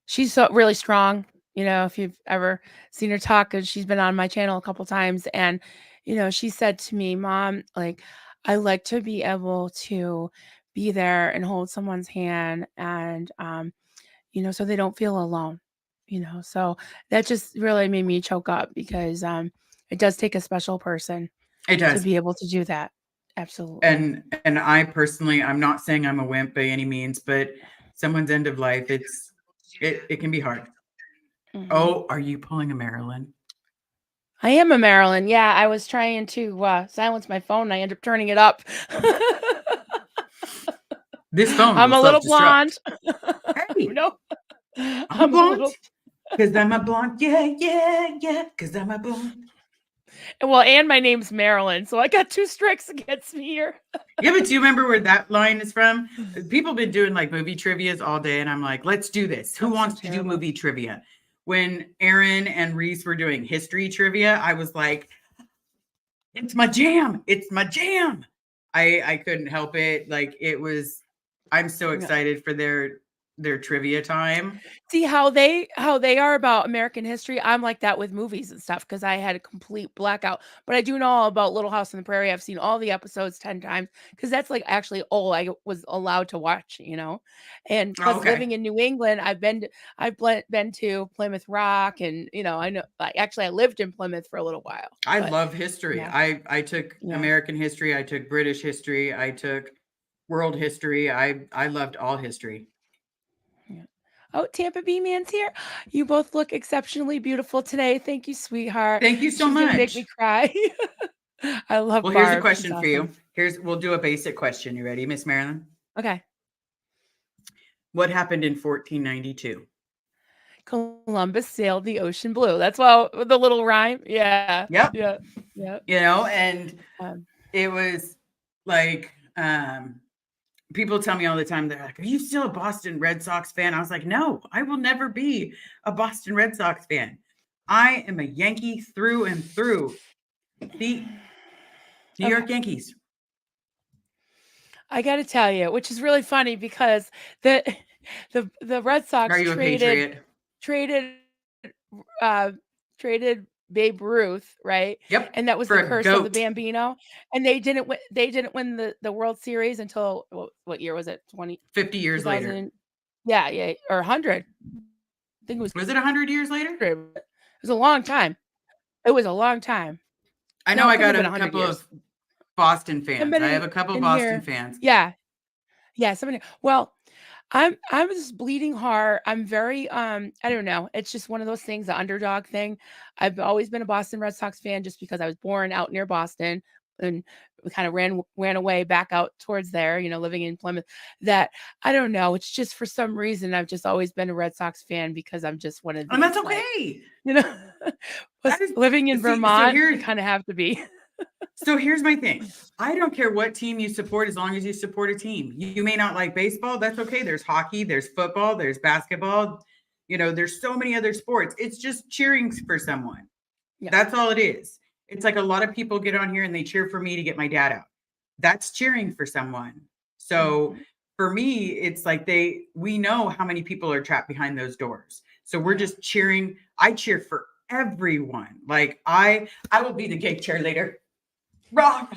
S1: she's so really strong. If you've ever seen her talk, 'cause she's been on my channel a couple times, and she said to me, "Mom, like, I like to be able to be there and hold someone's hand, and so they don't feel alone." So that just really made me choke up, because it does take a special person
S2: It
S1: to
S2: does.
S1: be able to do that. Absolutely.
S2: And I personally, I'm not saying I'm a wimp by any means, but someone's end of life, it can be hard.
S1: Mhm.
S2: Oh, are you pulling a Marilyn?
S1: I am a Marilyn. Yeah, I was trying to silence my phone, and I ended up turning it up.
S2: This phone
S1: I'm
S2: will
S1: a little
S2: self-destruct.
S1: blonde.
S2: Hey,
S1: No,
S2: I'm a
S1: I'm a
S2: blonde.
S1: little.
S2: Because I'm a blonde. Yeah, yeah, yeah. Because I'm a blonde.
S1: Well, and my name's Marilyn, so I got 2 strikes against me here.
S2: Yeah, but do you remember where that line is from? People have been doing like movie trivias all day, and I'm like, let's do this. Who
S1: I'm so
S2: wants to do
S1: terrible.
S2: movie trivia? When Aaron and Reese were doing history trivia, I was like, it's my jam. It's my jam. I couldn't help it. Like, it was, I'm so
S1: Yeah.
S2: excited for their trivia time.
S1: See how they are about American history. I'm like that with movies and stuff, because I had a complete blackout. But I do know all about Little House on the Prairie. I've seen all the episodes 10 times, because that's like actually all I was allowed to watch. And
S2: Oh,
S1: plus,
S2: okay.
S1: living in New England, I've been to Plymouth Rock, and I know, like, actually I lived in Plymouth for a little while.
S2: I
S1: But
S2: love history.
S1: yeah,
S2: I took
S1: yeah,
S2: American history, I took British history, I took world history. I loved all history.
S1: yeah. Oh, Tampa Bay Man's here. You both look exceptionally beautiful today. Thank you, sweetheart.
S2: Thank you so
S1: She's gonna make me
S2: much.
S1: cry. I love
S2: Well, here's a
S1: Barb. She's
S2: question for you.
S1: awesome.
S2: We'll do a basic question. You ready, Miss Marilyn?
S1: Okay.
S2: What happened in 1492?
S1: Columbus sailed the ocean blue. That's why the little rhyme. Yeah.
S2: Yep.
S1: Yeah. Yeah.
S2: And
S1: Um,
S2: it was like, people tell me all the time, they're like, are you still a Boston Red Sox fan? I was like, no, I will never be a Boston Red Sox fan. I am a Yankee through and through. The New
S1: okay.
S2: York Yankees.
S1: I got to tell you, which is really funny, because the the Red
S2: Are
S1: Sox
S2: you a
S1: traded
S2: Patriot?
S1: traded uh traded Babe Ruth, right?
S2: Yep.
S1: And that was
S2: For
S1: the
S2: a
S1: curse of the
S2: goat.
S1: Bambino. And they didn't win the World Series until what year was it?
S2: 50 years later.
S1: 2000. Yeah, yeah, or 100. I think it was
S2: Was it 100 years later?
S1: 100. It was a long time. It was a long time.
S2: I know
S1: No, it
S2: I
S1: couldn't
S2: got
S1: have been
S2: a
S1: 100
S2: couple
S1: years.
S2: of Boston
S1: Couldn't
S2: fans.
S1: have
S2: I have
S1: been
S2: a couple of
S1: in
S2: Boston
S1: here.
S2: fans.
S1: Yeah. Yeah, somebody. Well, I'm just bleeding heart. I'm very I don't know. It's just one of those things, the underdog thing. I've always been a Boston Red Sox fan, just because I was born out near Boston, and we kind of ran away back out towards there, living in Plymouth. That I don't know. It's just for some reason I've just always been a Red Sox fan, because I'm just one of
S2: And that's
S1: these, like,
S2: okay.
S1: you know,
S2: That
S1: plus living in
S2: is, see, so
S1: Vermont, you
S2: here's
S1: kind of have to be.
S2: so here's my thing. I don't care what team you support as long as you support a team. You may not like baseball, that's okay. There's hockey, there's football, there's basketball. There's so many other sports. It's just cheering for someone.
S1: Yeah.
S2: That's all it is. It's like a lot of people get on here and they cheer for me to get my dad out. That's cheering for someone. So
S1: Mhm.
S2: for me, it's like we know how many people are trapped behind those doors. So we're
S1: Yeah.
S2: just cheering. I cheer for everyone. Like, I will be the gay cheerleader. Rock.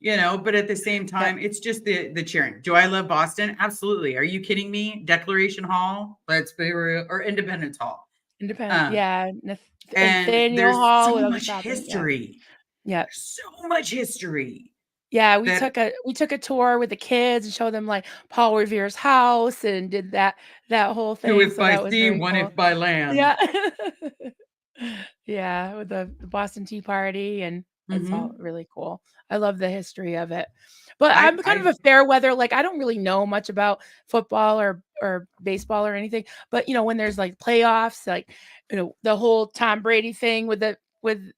S2: But at the same
S1: Yep.
S2: time, it's just the cheering. Do I love Boston? Absolutely. Are you kidding me? Declaration Hall, let's be real, or Independence Hall.
S1: Independent.
S2: Um,
S1: Yeah.
S2: and
S1: Nathaniel
S2: there's
S1: Hall
S2: so
S1: with all the
S2: much
S1: shopping. Yeah.
S2: history.
S1: Yeah.
S2: There's so much history
S1: Yeah, we
S2: that
S1: took a tour with the kids and showed them, like, Paul Revere's house, and did that whole
S2: two
S1: thing,
S2: if
S1: so
S2: by
S1: that was
S2: sea,
S1: very
S2: one
S1: cool.
S2: if by land.
S1: Yeah. Yeah, with the Boston Tea Party, and it's all
S2: Mhm.
S1: really cool. I love the history of it. But
S2: I
S1: I'm kind of
S2: I
S1: a fair weather, like, I don't really know much about football or baseball or anything, but, when there's, like, playoffs, like, the whole Tom Brady thing with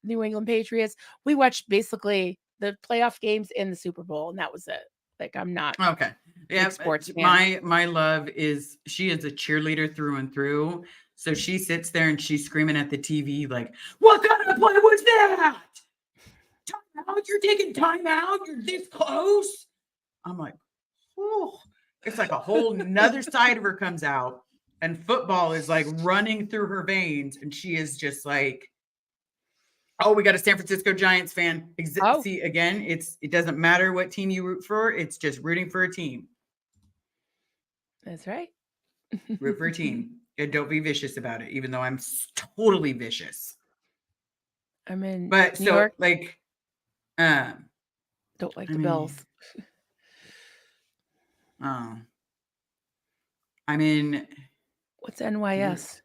S1: New England Patriots, we watched basically the playoff games and the Super Bowl, and that was it. Like, I'm not
S2: Okay.
S1: a big
S2: Yep.
S1: sports fan.
S2: My love is she is a cheerleader through and through. So she sits there and she's screaming at the TV like, "What kind of play was that? Timeout? You're taking timeout? You're this close?" I'm like, "Oh." It's like a whole nother side of her comes out, and football is like running through her veins, and she is just like, "Oh, we got a San Francisco Giants fan."
S1: Oh,
S2: See, again, it doesn't matter what team you root for. It's just rooting for a team.
S1: that's right.
S2: Root for a team, and don't be vicious about it, even though I'm totally vicious.
S1: I'm in
S2: But
S1: New
S2: so,
S1: York,
S2: like, um,
S1: don't like
S2: I
S1: the
S2: mean,
S1: Bills.
S2: oh, I mean,
S1: What's
S2: New-
S1: NYS?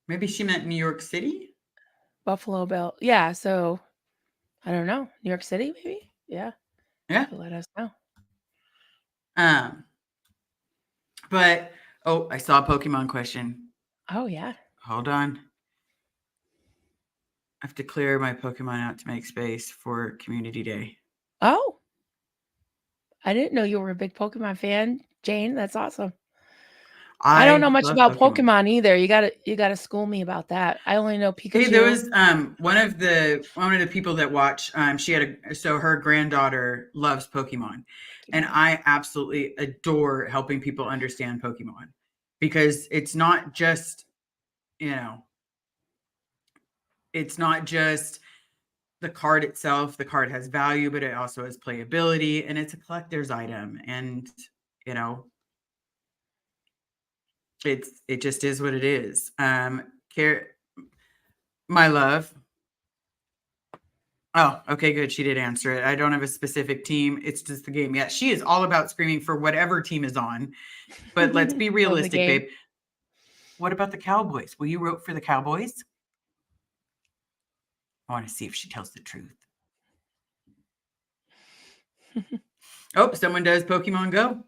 S2: maybe she meant New York City.
S1: Buffalo Bill. Yeah, so I don't know. New York City, maybe? Yeah,
S2: Yeah.
S1: you let us know.
S2: Um, but oh, I saw a Pokemon question.
S1: Oh, yeah.
S2: Hold on. I have to clear my Pokemon out to make space for Community Day.
S1: Oh, I didn't know you were a big Pokemon fan, Jane. That's awesome. I don't know
S2: I
S1: much
S2: love
S1: about
S2: Pokemon.
S1: Pokemon either. You gotta school me about that. I only know
S2: Hey, there
S1: Pikachu.
S2: was one of the people that watch. She had her granddaughter loves Pokemon, and
S1: Pokemon.
S2: I absolutely adore helping people understand Pokemon because you know it's not just the card itself. The card has value, but it also has playability, and it's a collector's item, and you know it just is what it is. Care, my love. Oh, okay, good. She did answer it. I don't have a specific team. It's just the game. Yeah, she is all about screaming for whatever team is on. But let's be
S1: Love the
S2: realistic,
S1: game.
S2: babe. What about the Cowboys? Will you root for the Cowboys? I want to see if she tells the truth. Oh, someone does Pokemon Go.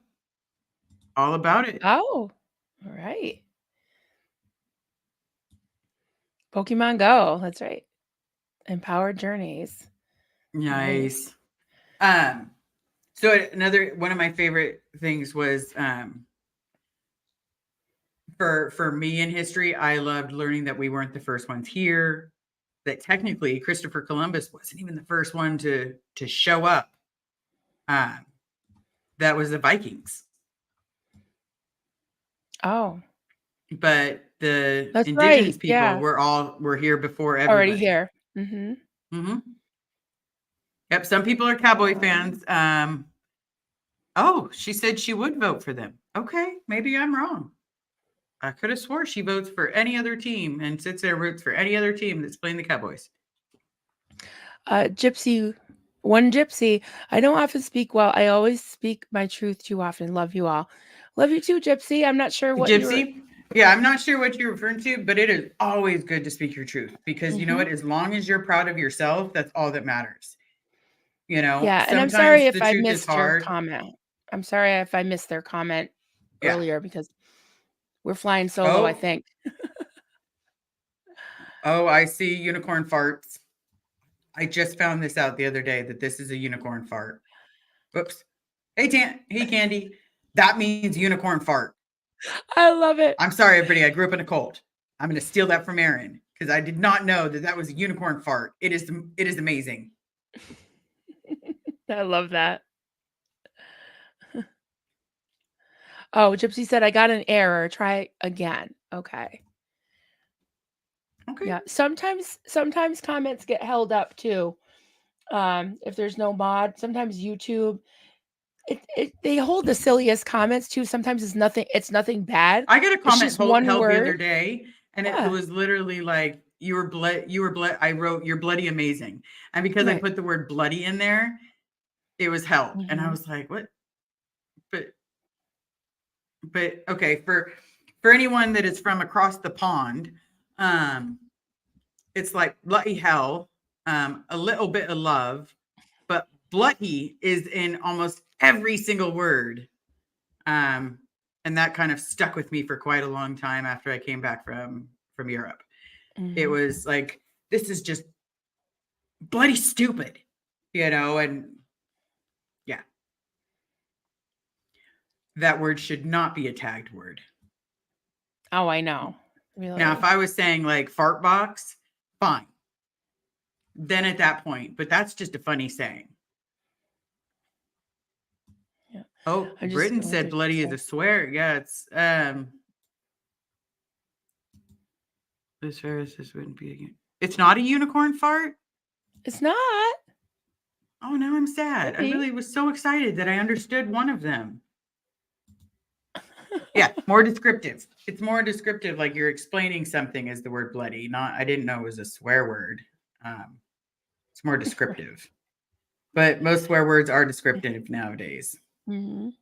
S2: All about it.
S1: Oh, all right. Pokemon Go. That's right. Empowered Journeys. Nice.
S2: Nice. Um, so another one of my favorite things was for me in history, I loved learning that we weren't the first ones here, that technically Christopher Columbus wasn't even the first one to show up. Um, that was the Vikings.
S1: Oh,
S2: But the
S1: that's
S2: indigenous
S1: right.
S2: people
S1: Yeah.
S2: were here before
S1: Already
S2: everybody.
S1: here. Mhm.
S2: Hmm. Yep, some people are cowboy fans. Oh, she said she would vote for them. Okay, maybe I'm wrong. I could have swore she votes for any other team and sits there roots for any other team that's playing the Cowboys.
S1: Gypsy, one Gypsy. I don't often speak well. I always speak my truth too often. Love you all. Love you too, Gypsy. I'm not sure what you were.
S2: Gypsy, yeah, I'm not sure what you're referring to, but it is always good to speak your truth because you know
S1: Mhm.
S2: what? As long as you're proud of yourself, that's all that matters.
S1: Yeah, and I'm sorry
S2: Sometimes
S1: if
S2: the
S1: I
S2: truth is
S1: missed your
S2: hard.
S1: comment. I'm sorry if I missed their comment
S2: Yeah.
S1: earlier because we're flying solo, I
S2: Oh,
S1: think.
S2: oh, I see unicorn farts. I just found this out the other day that this is a unicorn fart. Whoops. Hey Candy. That means unicorn fart.
S1: I love it.
S2: I'm sorry, everybody. I grew up in a cult. I'm going to steal that from Aaron because I did not know that that was a unicorn fart. It is amazing.
S1: I love that. Oh, Gypsy said, "I got an error. Try again." Okay.
S2: Okay.
S1: Yeah. Sometimes comments get held up too. If there's no mod, sometimes YouTube they hold the silliest comments too. Sometimes it's nothing bad.
S2: I got a
S1: It's
S2: comment
S1: just one
S2: held the
S1: word.
S2: other day, and it
S1: Yeah.
S2: was literally like, You were blood. I wrote, "You're bloody amazing." And because I
S1: Right.
S2: put the word bloody in there, it was held. And I
S1: Mhm.
S2: was like, What? But okay, for anyone that is from across the pond, it's like bloody hell, a little bit of love, but bloody is in almost every single word. Um, and that kind of stuck with me for quite a long time after I came back from Europe. It
S1: Mhm.
S2: was like, this is just bloody stupid, and yeah, that word should not be a tagged word.
S1: Oh, I know.
S2: Now, if
S1: Really.
S2: I was saying like fart box, fine. Then at that point, but that's just a funny saying.
S1: Yeah.
S2: Oh,
S1: I'm just
S2: Britain
S1: seeing what
S2: said
S1: they're
S2: bloody is
S1: saying.
S2: a swear. Yeah, it's this Ferris, this wouldn't be it's not a unicorn fart.
S1: It's not.
S2: Oh, now I'm sad.
S1: Could
S2: I
S1: be.
S2: really was so excited that I understood one of them. Yeah, more descriptive. It's more descriptive, like you're explaining something is the word bloody. Not, I didn't know it was a swear word. Um, it's more descriptive. But most swear words are descriptive nowadays.
S1: Mhm.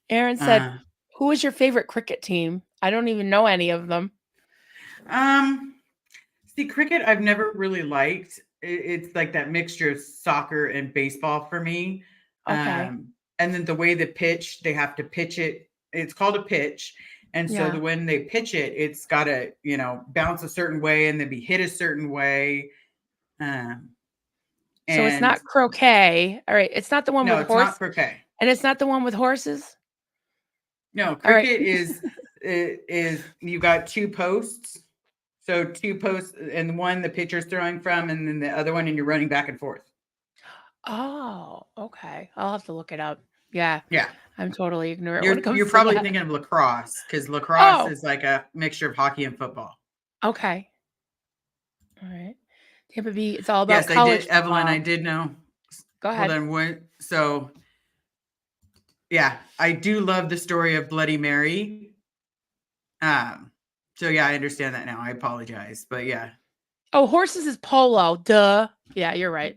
S1: Aaron said,
S2: Uh,
S1: "Who is your favorite cricket team?" I don't even know any of them.
S2: um, See, cricket I've never really liked. It's like that mixture of soccer and baseball for me.
S1: Okay.
S2: And then the way the pitch, they have to pitch it. It's called a pitch. And so
S1: Yeah.
S2: the when they pitch it, it's got to, bounce a certain way and then be hit a certain way. Um,
S1: So it's
S2: and
S1: not croquet. All right. It's not the one
S2: no,
S1: with
S2: it's not
S1: horse,
S2: croquet.
S1: and it's not the one with horses.
S2: No,
S1: All right.
S2: cricket is you got two posts. So two posts, and one the pitcher's throwing from, and then the other one, and you're running back and forth.
S1: Oh, okay. I'll have to look it up. Yeah.
S2: Yeah.
S1: I'm totally ignorant when it
S2: You're
S1: comes to
S2: probably
S1: that.
S2: thinking of lacrosse because lacrosse
S1: Oh,
S2: is like a mixture of hockey and football.
S1: okay. All right. Tampa Bay, it's all about
S2: Yes, I did,
S1: college
S2: Evelyn. I
S1: football.
S2: did know.
S1: Go
S2: Hold
S1: ahead.
S2: on. What? So yeah, I do love the story of Bloody Mary. Um. So yeah, I understand that now. I apologize, but yeah.
S1: Oh, horses is polo. Duh. Yeah, you're right.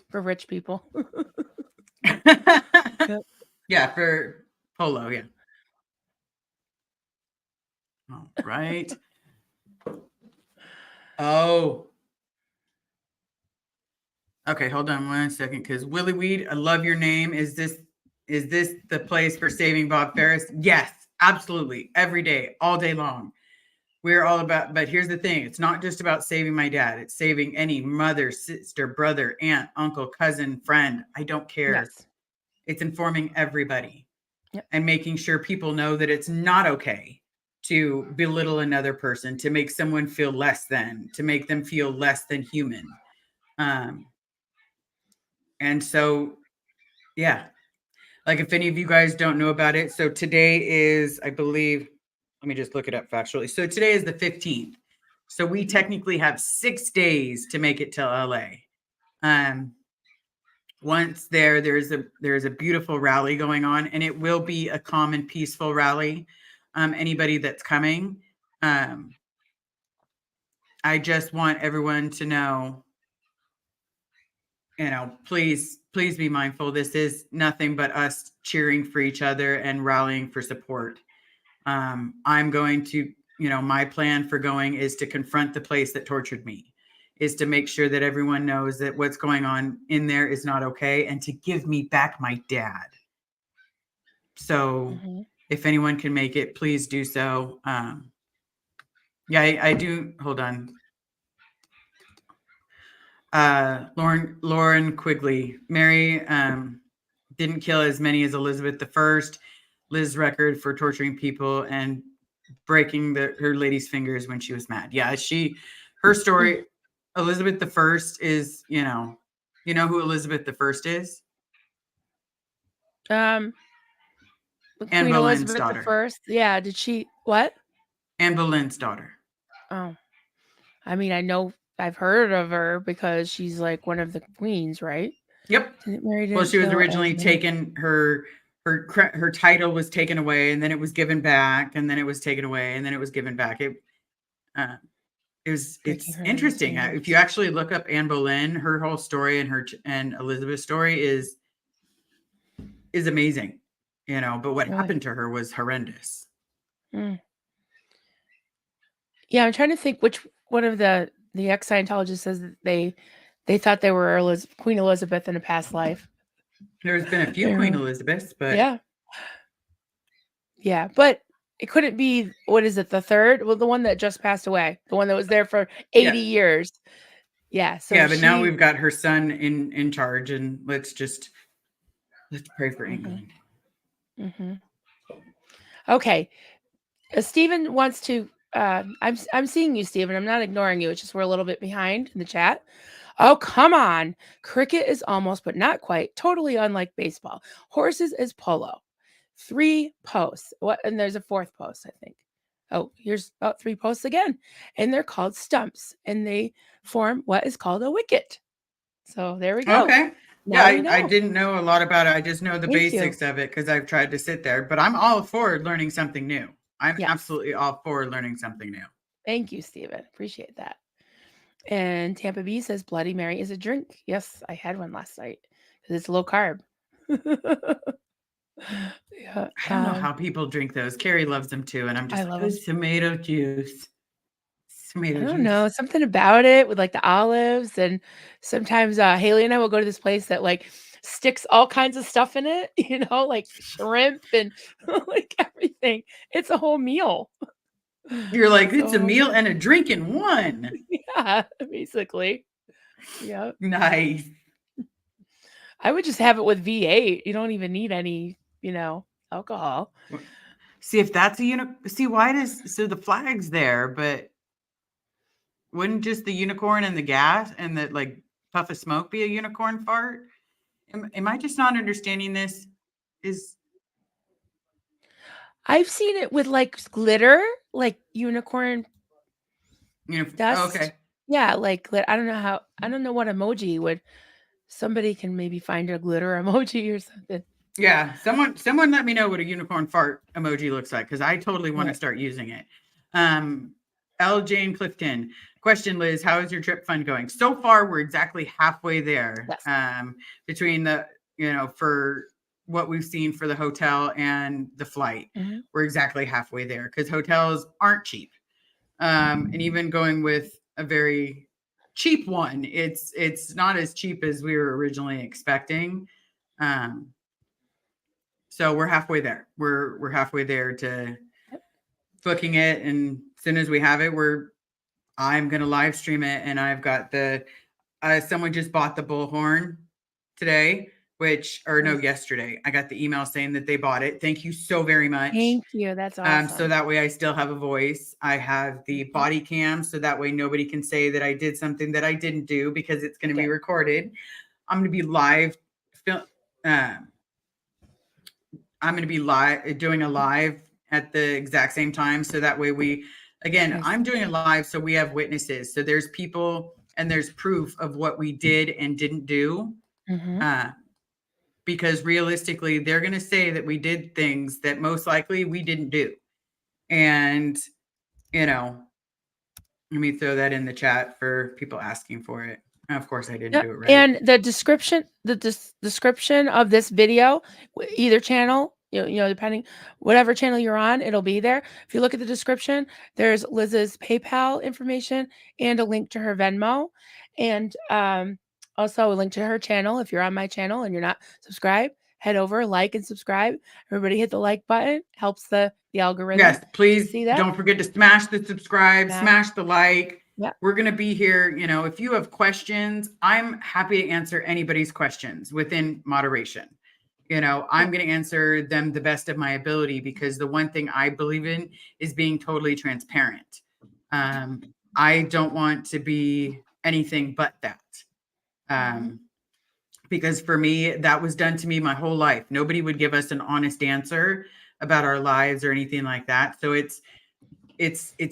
S1: For rich people. Yep.
S2: Yeah, for polo. Yeah. All right. Oh. Okay, hold on 1 second, because Willie Weed, I love your name. Is this the place for saving Bob Ferris? Yes, absolutely. Every day, all day long. We're all about, but here's the thing, it's not just about saving my dad. It's saving any mother, sister, brother, aunt, uncle, cousin, friend. I don't care.
S1: Yes.
S2: It's informing everybody
S1: Yep.
S2: and making sure people know that it's not okay to belittle another person, to make someone feel less than, to make them feel less than human. Um, and so, yeah, like if any of you guys don't know about it, so today is, I believe, let me just look it up factually. So today is the 15th. So we technically have 6 days to make it to LA. Um, once there's a beautiful rally going on, and it will be a calm and peaceful rally. Anybody that's coming, um, I just want everyone to know, please be mindful. This is nothing but us cheering for each other and rallying for support. I'm going to, my plan for going is to confront the place that tortured me, is to make sure that everyone knows that what's going on in there is not okay, and to give me back my dad. So
S1: Hmm.
S2: if anyone can make it, please do so. Yeah, I do. Hold on. Lauren Quigley, Mary didn't kill as many as Elizabeth I. Liz's record for torturing people and breaking her lady's fingers when she was mad. Yeah, her story. Elizabeth I is, you know who Elizabeth I is?
S1: Um,
S2: Anne
S1: Queen
S2: Boleyn's
S1: Elizabeth the
S2: daughter.
S1: First. Yeah, did she what?
S2: Anne Boleyn's daughter.
S1: Oh, I mean, I know I've heard of her because she's like one of the queens, right?
S2: Yep.
S1: Mary
S2: Well,
S1: didn't
S2: she was
S1: kill as
S2: originally
S1: many.
S2: taken, her title was taken away, and then it was given back, and then it was taken away, and then it was given back. Uh,
S1: Breaking
S2: it's
S1: her lady's
S2: interesting. If you
S1: fingers.
S2: actually look up Anne Boleyn, her whole story and Elizabeth's story is amazing, but what
S1: Really?
S2: happened to her was horrendous.
S1: Mm. Yeah, I'm trying to think which one of the the ex-Scientologist says that they thought they were Queen Elizabeth in a past life.
S2: There's been a few
S1: They
S2: Queen
S1: were
S2: Elizabeths, but
S1: yeah. Yeah, but it couldn't be what is it, the 3rd? Well, the one that just passed away, the one that was there for 80
S2: yeah.
S1: years. Yeah, so
S2: Yeah, but now
S1: she
S2: we've got her son in charge, and let's pray for
S1: mhm,
S2: England.
S1: mhm. Okay, Stephen wants to, I'm seeing you, Stephen, I'm not ignoring you, it's just we're a little bit behind in the chat. Oh, come on. Cricket is almost, but not quite, totally unlike baseball. Horses is polo. 3 posts. What? And there's a 4th post, I think. Oh, here's 3 posts again. And they're called stumps. And they form what is called a wicket. So there we go.
S2: Okay. Yeah,
S1: Now we
S2: I
S1: know.
S2: didn't know a lot about it. I just know the
S1: Thank you.
S2: basics of it because I've tried to sit there, but I'm all for learning something new. I'm
S1: Yes.
S2: absolutely all for learning something new.
S1: Thank you, Stephen. Appreciate that. And Tampa B says Bloody Mary is a drink. Yes, I had one last night because it's low carb. Yeah.
S2: I don't know how people drink those. Carrie loves them too, and I'm
S1: I
S2: just like,
S1: love
S2: oh,
S1: them.
S2: tomato juice.
S1: I
S2: Tomato
S1: don't
S2: juice.
S1: know, something about it with, like, the olives, and sometimes, Haley and I will go to this place that, like, sticks all kinds of stuff in it, like shrimp and, like, everything. It's a whole meal.
S2: You're like,
S1: It's a
S2: it's a
S1: whole
S2: meal
S1: meal.
S2: and a drink in one.
S1: Yeah, basically. Yep.
S2: Nice.
S1: I would just have it with V8. You don't even need any, alcohol.
S2: See if that's a see why does so the flag's there, but wouldn't just the unicorn and the gas and the like puff of smoke be a unicorn fart? Am I just not understanding this? Is
S1: I've seen it with, like, glitter, like unicorn dust.
S2: okay.
S1: Yeah, like, I don't know what emoji would somebody can maybe find a glitter emoji or something.
S2: Yeah, someone let me know what a unicorn fart emoji looks like because I totally want to
S1: Right.
S2: start using it. Um, L. Jane Clifton, question, Liz, how is your trip fund going? So far, we're exactly halfway there.
S1: Yes.
S2: Between the for what we've seen for the hotel and the flight,
S1: Mhm.
S2: we're exactly halfway there because hotels aren't cheap. And even going with a very cheap one, it's not as cheap as we were originally expecting. Um, so we're halfway there. We're halfway there to
S1: Yep.
S2: booking it, and as soon as we have it, I'm gonna live stream it, and I've got the someone just bought the bullhorn today, or no,
S1: Nice.
S2: yesterday. I got the email saying that they bought it. Thank you so very much.
S1: Thank you. That's
S2: So
S1: awesome.
S2: that way I still have a voice. I have the
S1: Mhm.
S2: body cam, so that way nobody can say that I did something that I didn't do because it's going to be
S1: Good.
S2: recorded. I'm going to be live. Um, I'm going to be live doing a live at the exact same time. So that way
S1: Nice.
S2: I'm doing a live. So we have witnesses. So there's people and there's proof of what we did and didn't do.
S1: Mhm.
S2: Uh, because realistically, they're going to say that we did things that most likely we didn't do. And, you know, let me throw that in the chat for people asking for it. Of course, I didn't
S1: Yep,
S2: do it right.
S1: and the description of this video, either channel, depending whatever channel you're on, it'll be there. If you look at the description, there's Liz's PayPal information and a link to her Venmo, and also a link to her channel. If you're on my channel and you're not subscribed, head over, like and subscribe. Everybody hit the like button, helps the algorithm
S2: Yes,
S1: to
S2: please
S1: see that.
S2: don't forget to smash the subscribe,
S1: Smash.
S2: smash the like.
S1: Yep.
S2: We're going to be here. If you have questions, I'm happy to answer anybody's questions within moderation. I'm
S1: Yep.
S2: going to answer them the best of my ability because the one thing I believe in is being totally transparent. I don't want to be anything but that.
S1: Mhm.
S2: Because for me, that was done to me my whole life. Nobody would give us an honest answer about our lives or anything like that. So it's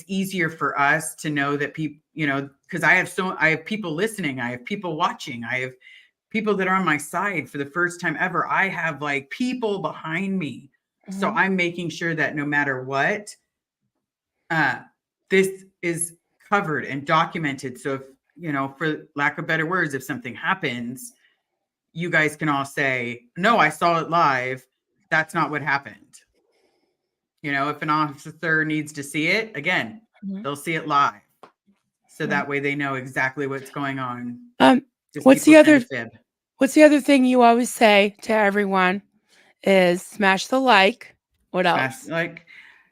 S2: easier for us to know that people, because I have people listening, I have people watching, I have people that are on my side for the first time ever. I have like people behind me. So
S1: Mhm.
S2: I'm making sure that no matter what, this is covered and documented. So if, for lack of better words, if something happens, you guys can all say, no, I saw it live. That's not what happened. If an officer needs to see it, again,
S1: Mhm.
S2: they'll see it live. So
S1: Right.
S2: that way they know exactly what's going on.
S1: Um,
S2: Because
S1: what's
S2: people
S1: the
S2: tend to
S1: other
S2: fib.
S1: what's the other thing you always say to everyone is smash the like. What
S2: Smash
S1: else?
S2: like,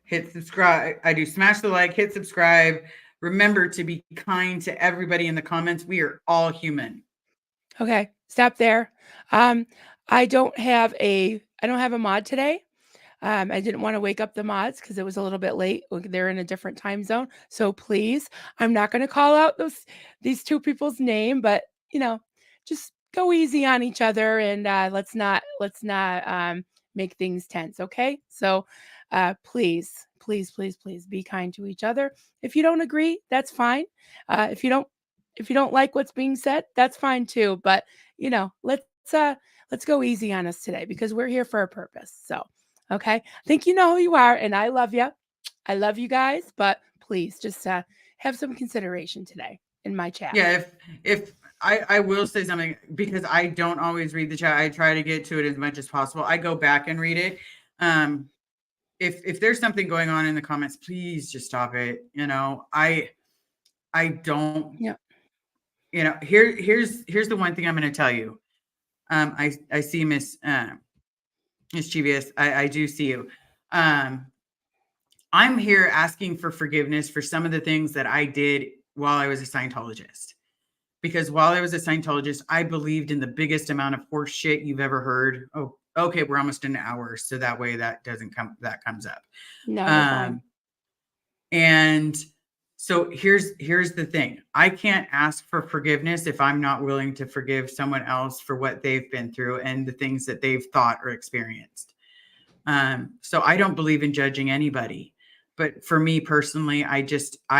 S2: hit subscribe. I do smash the like, hit subscribe. Remember to be kind to everybody in the comments. We are all human.
S1: Okay, stop there. Um, I don't have a mod today. I didn't want to wake up the mods because it was a little bit late. They're in a different time zone. So please, I'm not going to call out these two people's name, but you know, just go easy on each other and let's not make things tense. Okay. So please, please, please, please be kind to each other. If you don't agree, that's fine. If you don't like what's being said, that's fine too. But let's go easy on us today because we're here for a purpose. So okay. I think you know who you are, and I love you. I love you guys, but please just have some consideration today in my chat.
S2: Yeah, if I will say something because I don't always read the chat. I try to get to it as much as possible. I go back and read it. If there's something going on in the comments, please just stop it. I don't.
S1: Yeah.
S2: Here's the one thing I'm going to tell you. I see Miss GBS. I do see you. I'm here asking for forgiveness for some of the things that I did while I was a Scientologist. Because while I was a Scientologist, I believed in the biggest amount of horse shit you've ever heard. Oh, okay, we're almost an hour, so that way that comes up.
S1: No, you're fine.
S2: And so here's the thing. I can't ask for forgiveness if I'm not willing to forgive someone else for what they've been through and the things that they've thought or experienced. So I don't believe in judging anybody. But for me personally, I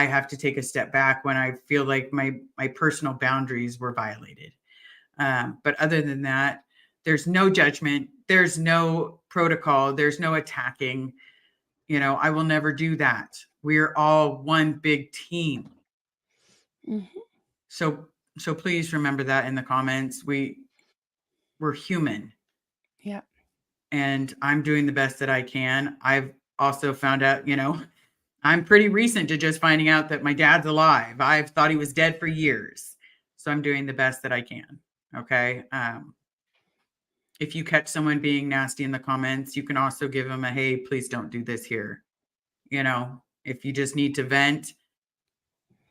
S2: have to take a step back when I feel like my personal boundaries were violated. But other than that, there's no judgment. There's no protocol. There's no attacking. I will never do that. We're all one big team.
S1: Mhm.
S2: So please remember that in the comments. We're human.
S1: Yeah.
S2: And I'm doing the best that I can. I've also found out, I'm pretty recent to just finding out that my dad's alive. I've thought he was dead for years. So I'm doing the best that I can. Okay. If you catch someone being nasty in the comments, you can also give them a, hey, please don't do this here. If you just need to vent,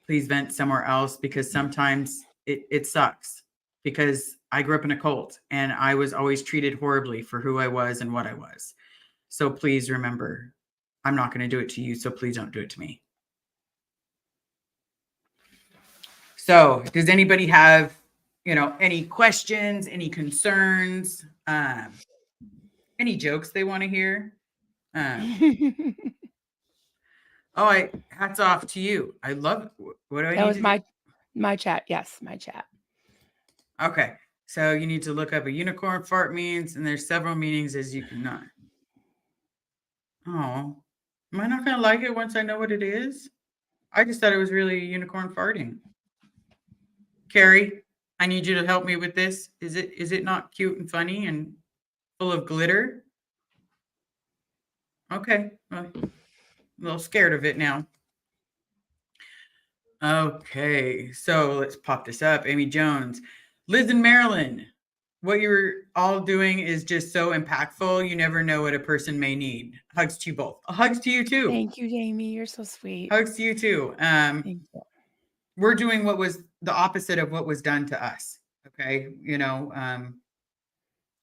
S2: please vent somewhere else because sometimes it sucks because I grew up in a cult and I was always treated horribly for who I was and what I was. So please remember, I'm not going to do it to you. So please don't do it to me. So does anybody have, any questions, any concerns, any jokes they want to hear? Hats off to you. I love, what do I
S1: That
S2: need
S1: was
S2: to do?
S1: my chat. Yes, my chat.
S2: Okay. So you need to look up a unicorn fart means, and there's several meanings as you cannot. Oh, am I not going to like it once I know what it is? I just thought it was really a unicorn farting. Carrie, I need you to help me with this. Is it not cute and funny and full of glitter? Okay. Well, I'm a little scared of it now. Okay. So let's pop this up. Amy Jones, Liz and Marilyn. What you're all doing is just so impactful. You never know what a person may need. Hugs to you both. Hugs to you too.
S1: Thank you, Jamie. You're so sweet.
S2: Hugs to you too.
S1: Thank you.
S2: We're doing what was the opposite of what was done to us. Okay.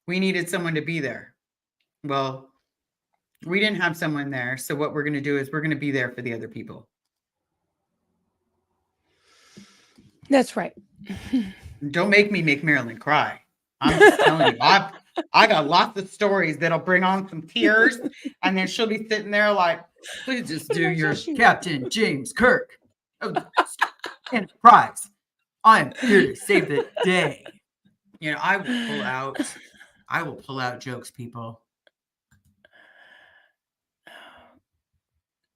S2: We needed someone to be there. Well, we didn't have someone there. So what we're going to do is we're going to be there for the other people.
S1: That's right.
S2: Don't make me make Marilyn cry. I'm just telling you, I got lots of stories that'll bring on some tears, and then she'll be sitting there like, please just do your Captain James Kirk of the Enterprise. I'm here to save the day. I will pull out jokes, people.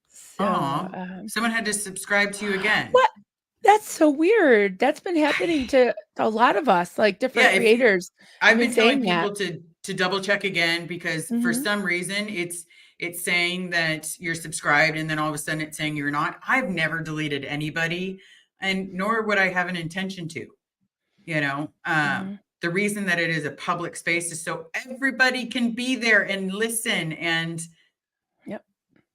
S1: So,
S2: someone had to subscribe to you again.
S1: What? That's so weird. That's been happening to a lot of us, like different creators.
S2: I've been telling people to double check again because for some reason it's saying that you're subscribed and then all of a sudden it's saying you're not. I've never deleted anybody. and nor would I have an intention to, you know.
S1: Mhm.
S2: The reason that it is a public space is so everybody can be there and listen and
S1: Yep.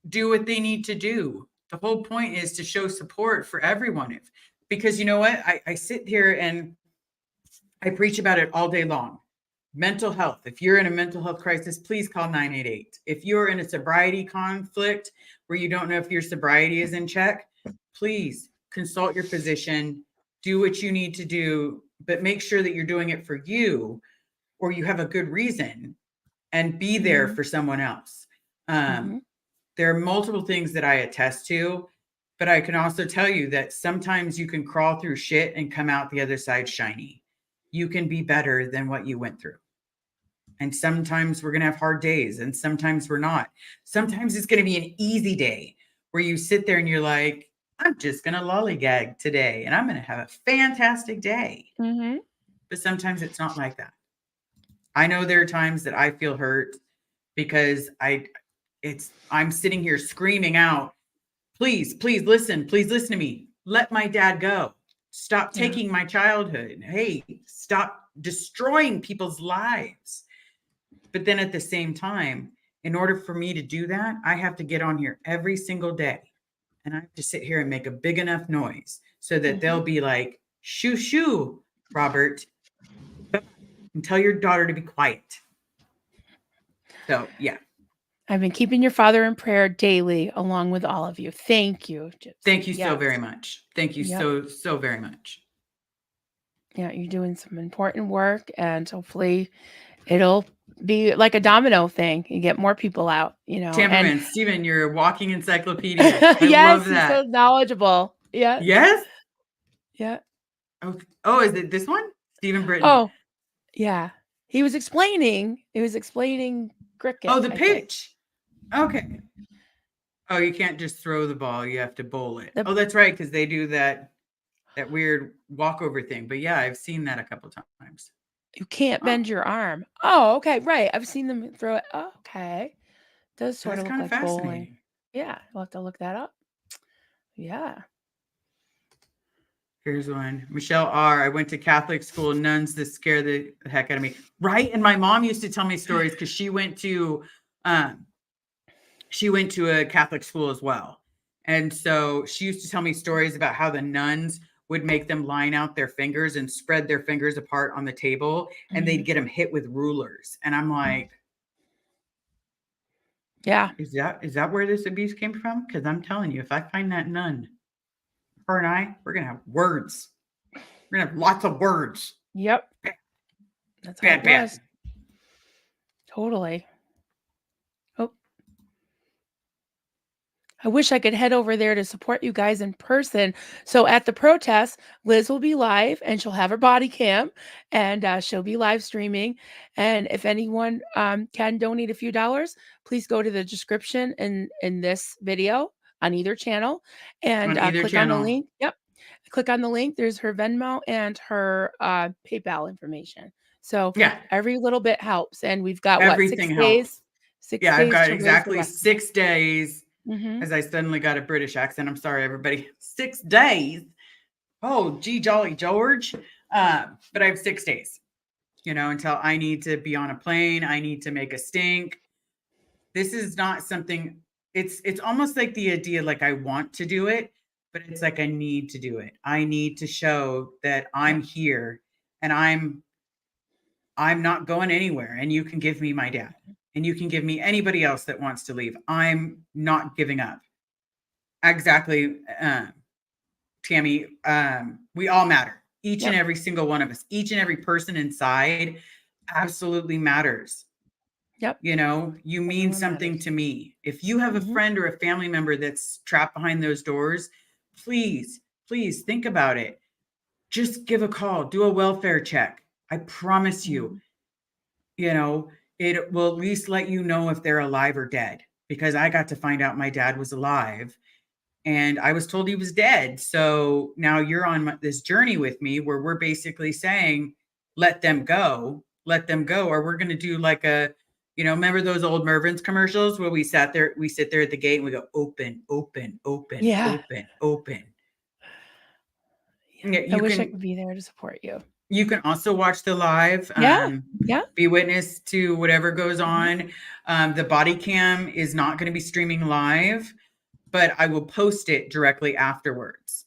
S2: do what they need to do. The whole point is to show support for everyone. Because you know what? I sit here and I preach about it all day long. Mental health. If you're in a mental health crisis, please call 988. If you're in a sobriety conflict where you don't know if your sobriety is in check, please consult your physician, do what you need to do, but make sure that you're doing it for you or you have a good reason, and be there
S1: Mhm.
S2: for someone else. Um,
S1: Mhm.
S2: there are multiple things that I attest to, but I can also tell you that sometimes you can crawl through shit and come out the other side shiny. You can be better than what you went through. And sometimes we're going to have hard days and sometimes we're not. Sometimes it's going to be an easy day where you sit there and you're like, I'm just going to lollygag today and I'm going to have a fantastic day.
S1: Mhm.
S2: But sometimes it's not like that. I know there are times that I feel hurt because I'm sitting here screaming out, please listen to me. Let my dad go. Stop
S1: Yeah.
S2: taking my childhood. Hey, stop destroying people's lives. But then at the same time, in order for me to do that, I have to get on here every single day and I have to sit here and make a big enough noise so that they'll
S1: Mhm.
S2: be like, shoo, shoo, Robert, and tell your daughter to be quiet. So, yeah.
S1: I've been keeping your father in prayer daily along with all of you. Thank you,
S2: Thank
S1: Gypsy.
S2: you so
S1: Yes.
S2: very much. Thank you
S1: Yep.
S2: so very much.
S1: Yeah, you're doing some important work and hopefully it'll be like a domino thing. You get more people out, and
S2: Tamaraman, Steven, you're a walking encyclopedia. I love
S1: yes, he's so
S2: that.
S1: knowledgeable. Yeah.
S2: Yes?
S1: Yeah.
S2: Oh, is it this one? Stephen Britton.
S1: Oh, yeah. He was explaining
S2: Oh,
S1: cricket,
S2: the
S1: I think.
S2: pitch. Okay. Oh, you can't just throw the ball. You have to bowl it.
S1: The
S2: Oh, that's right, because they do that weird walkover thing. But yeah, I've seen that a couple times.
S1: You can't
S2: Oh,
S1: bend your arm. Oh, okay, right. I've seen them throw it. Oh, okay. Does sort
S2: that's
S1: of look
S2: kind of
S1: like bowling.
S2: fascinating.
S1: Yeah, we'll have to look that up. Yeah.
S2: Here's one. Michelle R. I went to Catholic school. Nuns that scare the heck out of me. Right. And my mom used to tell me stories because um, she went to a Catholic school as well. And so she used to tell me stories about how the nuns would make them line out their fingers and spread their fingers apart on the table and they'd
S1: Mhm.
S2: get them hit with rulers. And I'm like,
S1: Yeah.
S2: is that where this abuse came from? Because I'm telling you, if I find that nun, her and I, we're gonna have words. We're gonna have lots of words.
S1: Yep. That's how it
S2: Bad, bad.
S1: was. Totally. Oh, I wish I could head over there to support you guys in person. So at the protest, Liz will be live and she'll have her body cam and she'll be live streaming. And if anyone can donate a few dollars, please go to the description in this video on either channel and
S2: On either
S1: click on the
S2: channel.
S1: link. Yep. Click on the link. There's her Venmo and her PayPal information. So
S2: Yeah,
S1: every little bit helps. And we've got what,
S2: everything helps.
S1: six
S2: Yeah, I've
S1: days
S2: got
S1: to raise the
S2: exactly
S1: rest.
S2: 6 days.
S1: Mm-hmm.
S2: As I suddenly got a British accent. I'm sorry, everybody. 6 days. Oh, gee, jolly George. But I have 6 days, until I need to be on a plane. I need to make a stink. This is not something. It's almost like the idea, like I want to do it, but it's like I need to do it. I need to show that I'm
S1: Yep.
S2: here and I'm not going anywhere. And you can give me my dad, and you can give me anybody else that wants to leave. I'm not giving up. Exactly, Tammy. We all matter. Each and
S1: Yep.
S2: every single one of us, each and every person inside absolutely matters.
S1: Yep.
S2: You mean
S1: Everyone
S2: something
S1: matters.
S2: to me. If you have a
S1: Mhm.
S2: friend or a family member that's trapped behind those doors, please, please think about it. Just give a call, do a welfare check. I promise you,
S1: Mhm.
S2: you know, it will at least let you know if they're alive or dead. Because I got to find out my dad was alive and I was told he was dead. So now you're on this journey with me where we're basically saying, let them go, or we're going to do like remember those old Mervin's commercials where we sit there at the gate and we go, open, open, open,
S1: Yeah.
S2: open, open. Yeah,
S1: I wish I could be there to support you.
S2: you can also watch the live,
S1: Yeah. Yeah.
S2: be witness to whatever goes
S1: Mhm.
S2: on. The body cam is not going to be streaming live, but I will post it directly afterwards.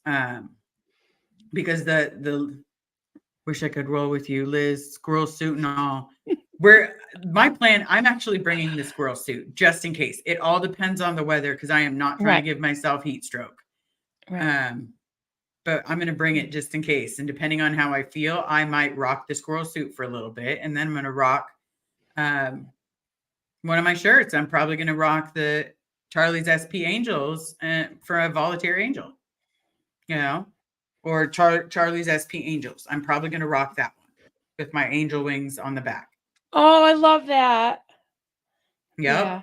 S2: Because the wish I could roll with you, Liz, squirrel suit and all. Where my plan, I'm actually bringing the squirrel suit just in case. It all depends on the weather because I am not trying to
S1: Right.
S2: give myself heat stroke.
S1: Right.
S2: Um, but I'm going to bring
S1: Mm.
S2: it just in case. And depending on how I feel, I might rock the squirrel suit for a little bit. And then I'm going to rock um, one of my shirts. I'm probably going to rock the Charlie's SP Angels for a Volunteer Angel, you know, or Charlie's SP Angels. I'm probably going to rock that one with my angel wings on the back.
S1: Oh, I love that.
S2: Yep.
S1: Yeah.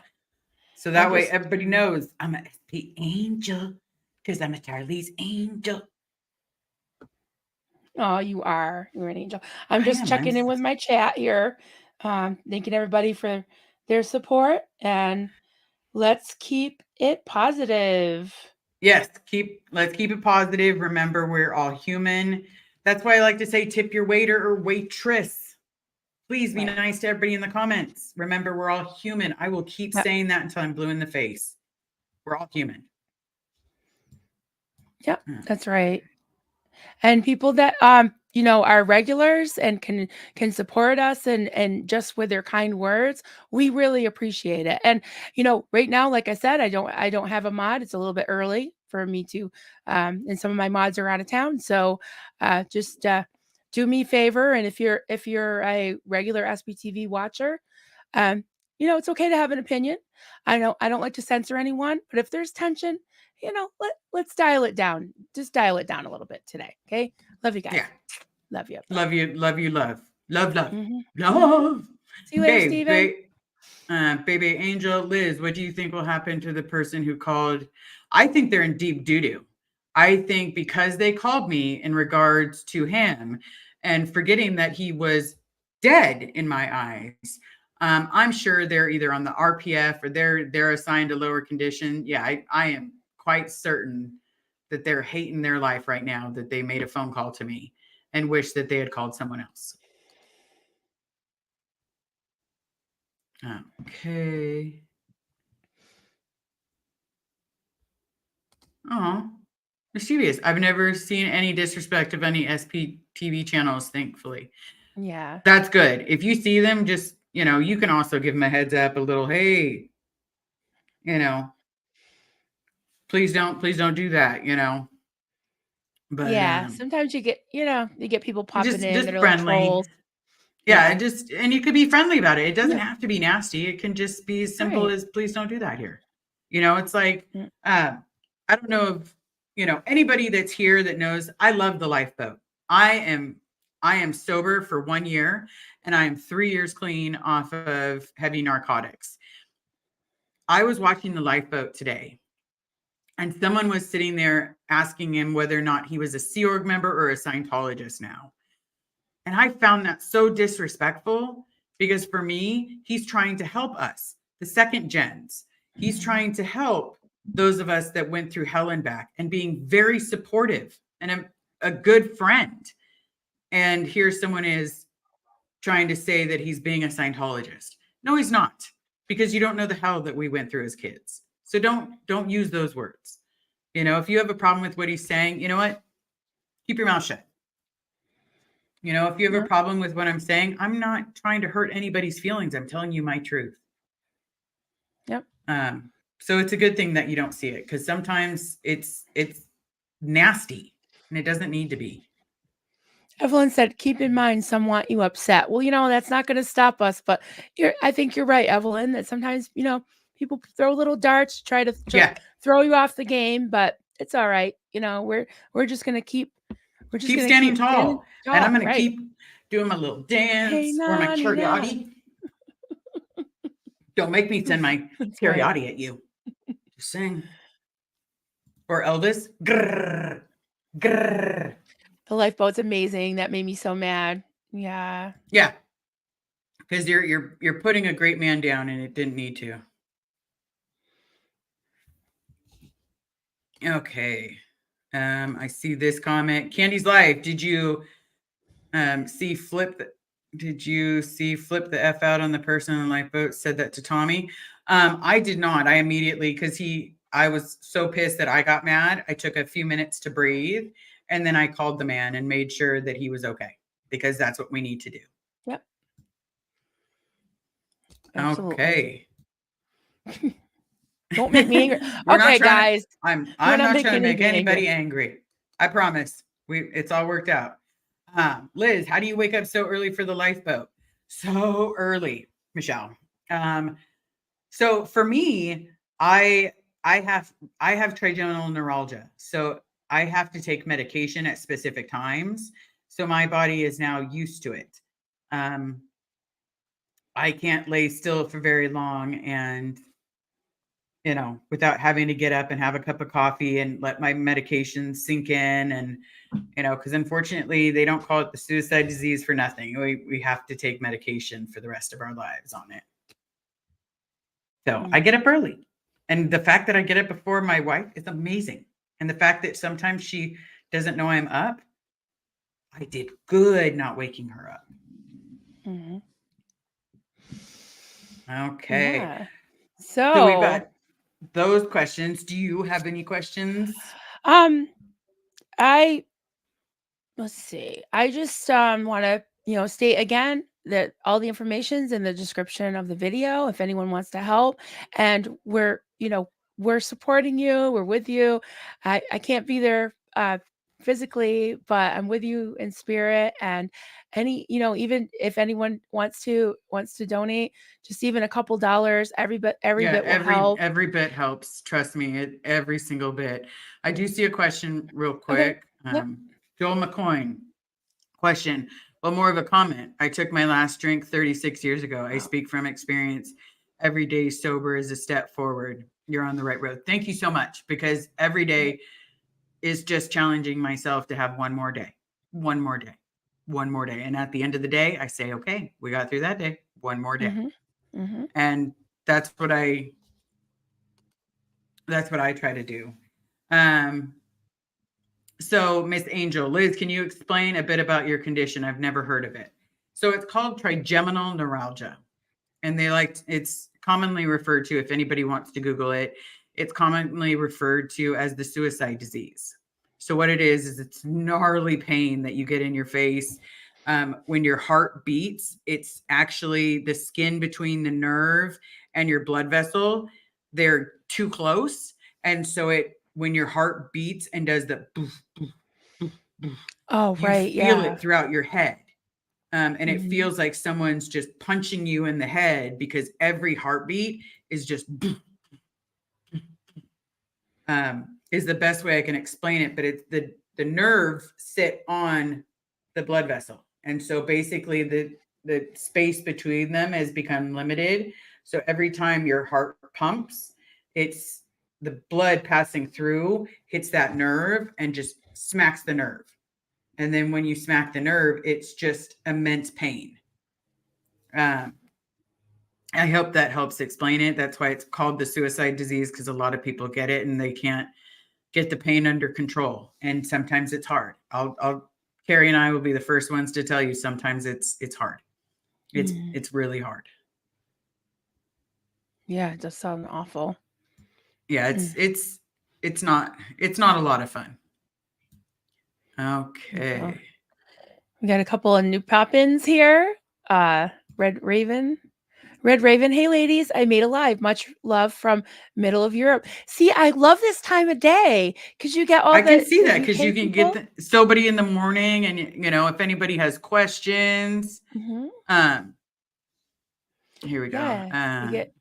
S2: So
S1: I'm
S2: that way
S1: just
S2: everybody knows I'm an SP Angel because I'm a Charlie's Angel.
S1: Oh, you are. You're an angel. I'm
S2: I
S1: just
S2: am.
S1: checking in with my chat here. Thanking everybody for their support, and let's keep it positive.
S2: Yes, let's keep it positive. Remember, we're all human. That's why I like to say tip your waiter or waitress. Please be
S1: Right.
S2: nice to everybody in the comments. Remember, we're all human. I will keep
S1: Yep.
S2: saying that until I'm blue in the face. We're all human.
S1: Yep. That's right. And people that are regulars and can support us and just with their kind words, we really appreciate it. And right now, like I said, I don't have a mod. It's a little bit early for me to and some of my mods are out of town. So just do me a favor, and if you're a regular SBTV watcher, um it's okay to have an opinion. I don't like to censor anyone, but if there's tension, let's dial it down. Just dial it down a little bit today. Okay. Love you guys.
S2: Yeah.
S1: Love you.
S2: Love you. Love you. Love. Love. Love.
S1: Hmm.
S2: Love.
S1: See you later,
S2: Okay.
S1: Steven.
S2: Baby Angel, Liz, what do you think will happen to the person who called? I think they're in deep doo doo. I think because they called me in regards to him and forgetting that he was dead in my eyes. I'm sure they're either on the RPF or they're assigned a lower condition. Yeah, I am quite certain that they're hating their life right now that they made a phone call to me and wish that they had called someone else. Okay. Oh, mischievous. I've never seen any disrespect of any SPTV channels, thankfully.
S1: Yeah.
S2: That's good. If you see them, just, you can also give them a heads up, a little, hey, you know, please don't do that. But
S1: Yeah. Sometimes you get people popping in
S2: just
S1: that are like
S2: friendly.
S1: trolls.
S2: Yeah,
S1: Yeah.
S2: and you could be friendly about it. It doesn't
S1: Yeah.
S2: have to be nasty. It can just be as simple
S1: Right.
S2: as please don't do that here. It's like
S1: Mm.
S2: I don't know if anybody that's here that knows I love the lifeboat. I am sober for 1 year and I am 3 years clean off of heavy narcotics. I was watching the lifeboat today and someone was sitting there asking him whether or not he was a Sea Org member or a Scientologist now. And I found that so disrespectful because for me, he's trying to help us, the second gens. He's trying to help those of us that went through hell and back and being very supportive and a good friend. And here someone is trying to say that he's being a Scientologist. No, he's not, because you don't know the hell that we went through as kids. So don't use those words. If you have a problem with what he's saying, you know what? Keep your mouth shut. If you have a
S1: Yep.
S2: problem with what I'm saying, I'm not trying to hurt anybody's feelings. I'm telling you my truth.
S1: Yep.
S2: So it's a good thing that you don't see it because sometimes it's nasty and it doesn't need to be.
S1: Evelyn said, keep in mind some want you upset. Well, that's not going to stop us, but I think you're right, Evelyn, that sometimes, people throw little darts, try to
S2: Yeah.
S1: throw you off the game, but it's all right. We're just going to keep
S2: Standing tall. And I'm going to
S1: right.
S2: keep doing my little
S1: Hey,
S2: dance or my
S1: Nani,
S2: karaoke. Don't make me send my karaoke
S1: right.
S2: at you. Just sing. Or Elvis. Grrr, grrr.
S1: The lifeboat's amazing. That made me so mad. Yeah.
S2: Yeah. Because you're putting a great man down and it didn't need to. Okay. I see this comment. Candy's Life. See flip? Did you see flip the F out on the person on the lifeboat? Said that to Tommy. I did not. I immediately, because I was so pissed that I got mad. I took a few minutes to breathe, and then I called the man and made sure that he was okay, because that's what we need to do.
S1: Yep. Absolutely.
S2: Okay.
S1: Don't make me angry.
S2: We're not
S1: Okay,
S2: trying to.
S1: guys.
S2: I'm
S1: We're not
S2: not trying to
S1: making
S2: make anybody
S1: angry.
S2: angry. I promise. It's all worked out. Liz, how do you wake up so early for the lifeboat? So early, Michelle. So for me, I I have trigeminal neuralgia, so I have to take medication at specific times. So my body is now used to it. Um, I can't lay still for very long, and without having to get up and have a cup of coffee and let my medication sink in, and because unfortunately they don't call it the suicide disease for nothing. We have to take medication for the rest of our lives on it. So I get up early. And the fact that I get up before my wife is amazing. And the fact that sometimes she doesn't know I'm up, I did good not waking her up.
S1: Mm-hmm.
S2: Okay.
S1: Yeah.
S2: So we've
S1: So,
S2: got those questions. Do you have any questions?
S1: I let's see. I just want to, state again that all the information's in the description of the video if anyone wants to help. And we're supporting you. We're with you. I can't be there physically, but I'm with you in spirit. And even if anyone wants to donate, just even a couple dollars, every
S2: Yeah,
S1: bit will help.
S2: every bit helps. Trust me, every single bit. I do see a question real
S1: Okay.
S2: quick.
S1: Yep.
S2: Joel McCoy. Question. Well, more of a comment. I took my last drink 36 years ago. I speak from experience. Every day sober is a step forward. You're on the right road. Thank you so much, because every day is just challenging myself to have one more day, one more day, one more day. And at the end of the day, I say, okay, we got through that day, one more day.
S1: Mm-hmm. Mm-hmm.
S2: And that's what I try to do. So, Miss Angel, Liz, can you explain a bit about your condition? I've never heard of it. So it's called trigeminal neuralgia, and it's commonly referred to, if anybody wants to Google it, it's commonly referred to as the suicide disease. So what it is it's gnarly pain that you get in your face. When your heart beats, it's actually the skin between the nerve and your blood vessel. They're too close. And so when your heart beats and does the boof, boof, boof, boof,
S1: Oh,
S2: you
S1: right.
S2: feel
S1: Yeah.
S2: it throughout your head. And it
S1: Mhm.
S2: feels like someone's just punching you in the head, because every heartbeat is just is the best way I can explain it. But it's the nerves sit on the blood vessel, and so basically the space between them has become limited. So every time your heart pumps, it's the blood passing through hits that nerve and just smacks the nerve. And then when you smack the nerve, it's just immense pain. Um, I hope that helps explain it. That's why it's called the suicide disease, because a lot of people get it and they can't get the pain under control. And sometimes it's hard. Carrie and I will be the first ones to tell you sometimes it's hard. It's really hard.
S1: Yeah, it does sound awful.
S2: Yeah, it's not a lot of fun. Okay.
S1: We got a couple of new pop-ins here. Red Raven. Hey ladies, I made a live. Much love from middle of Europe. See, I love this time of day because you get all
S2: I can
S1: the
S2: see that, because you
S1: UK
S2: can
S1: people.
S2: get somebody in the morning, and if anybody has questions. Here we go.
S1: Yeah, you get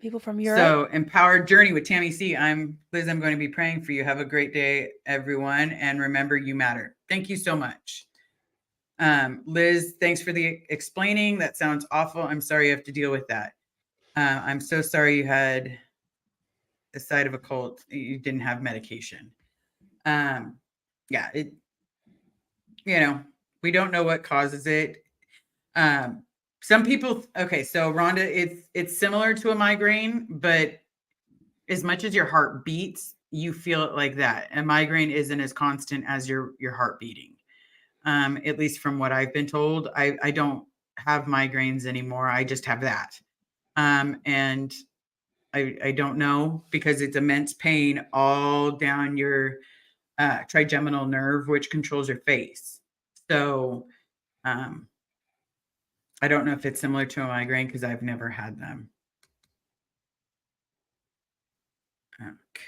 S1: people from Europe.
S2: So, Empowered Journey with Tammy C. I'm Liz. I'm going to be praying for you. Have a great day, everyone. And remember, you matter. Thank you so much. Liz, thanks for the explaining. That sounds awful. I'm sorry you have to deal with that. I'm so sorry you had a side of a cold. You didn't have medication. Yeah, we don't know what causes it. Some people, okay, so Rhonda, it's similar to a migraine, but as much as your heart beats, you feel it like that. A migraine isn't as constant as your heart beating. At least from what I've been told. I don't have migraines anymore. I just have that. And I don't know, because it's immense pain all down your trigeminal nerve, which controls your face. So I don't know if it's similar to a migraine because I've never had them.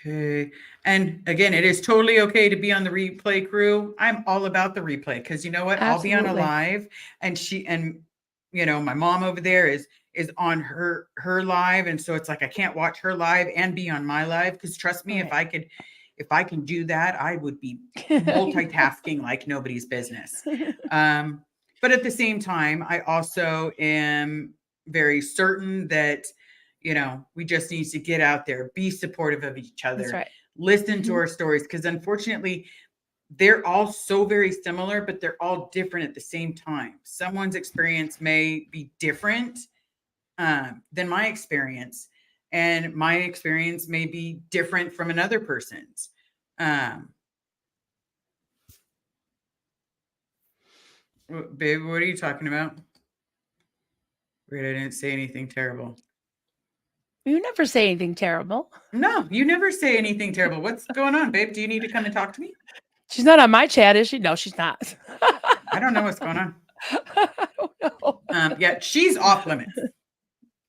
S2: Okay. And again, it is totally okay to be on the replay crew. I'm all about the replay because you know what? I'll be on a
S1: Absolutely.
S2: live, and my mom over there is on her live, and so it's like I can't watch her live and be on my live, because trust me, if I can do that, I would be multitasking like nobody's business. But at the same time, I also am very certain that we just need to get out there, be supportive of each other,
S1: That's right.
S2: listen to our stories, because unfortunately, they're all so very similar, but they're all different at the same time. Someone's experience may be different than my experience, and my experience may be different from another person's. Babe, what are you talking about? Wait, I didn't say anything terrible.
S1: You never say anything terrible.
S2: No, you never say anything terrible. What's going on, babe? Do you need to come and talk to me?
S1: She's not on my chat, is she? No, she's not.
S2: I don't know what's going on.
S1: I don't know.
S2: Yeah, she's off limits.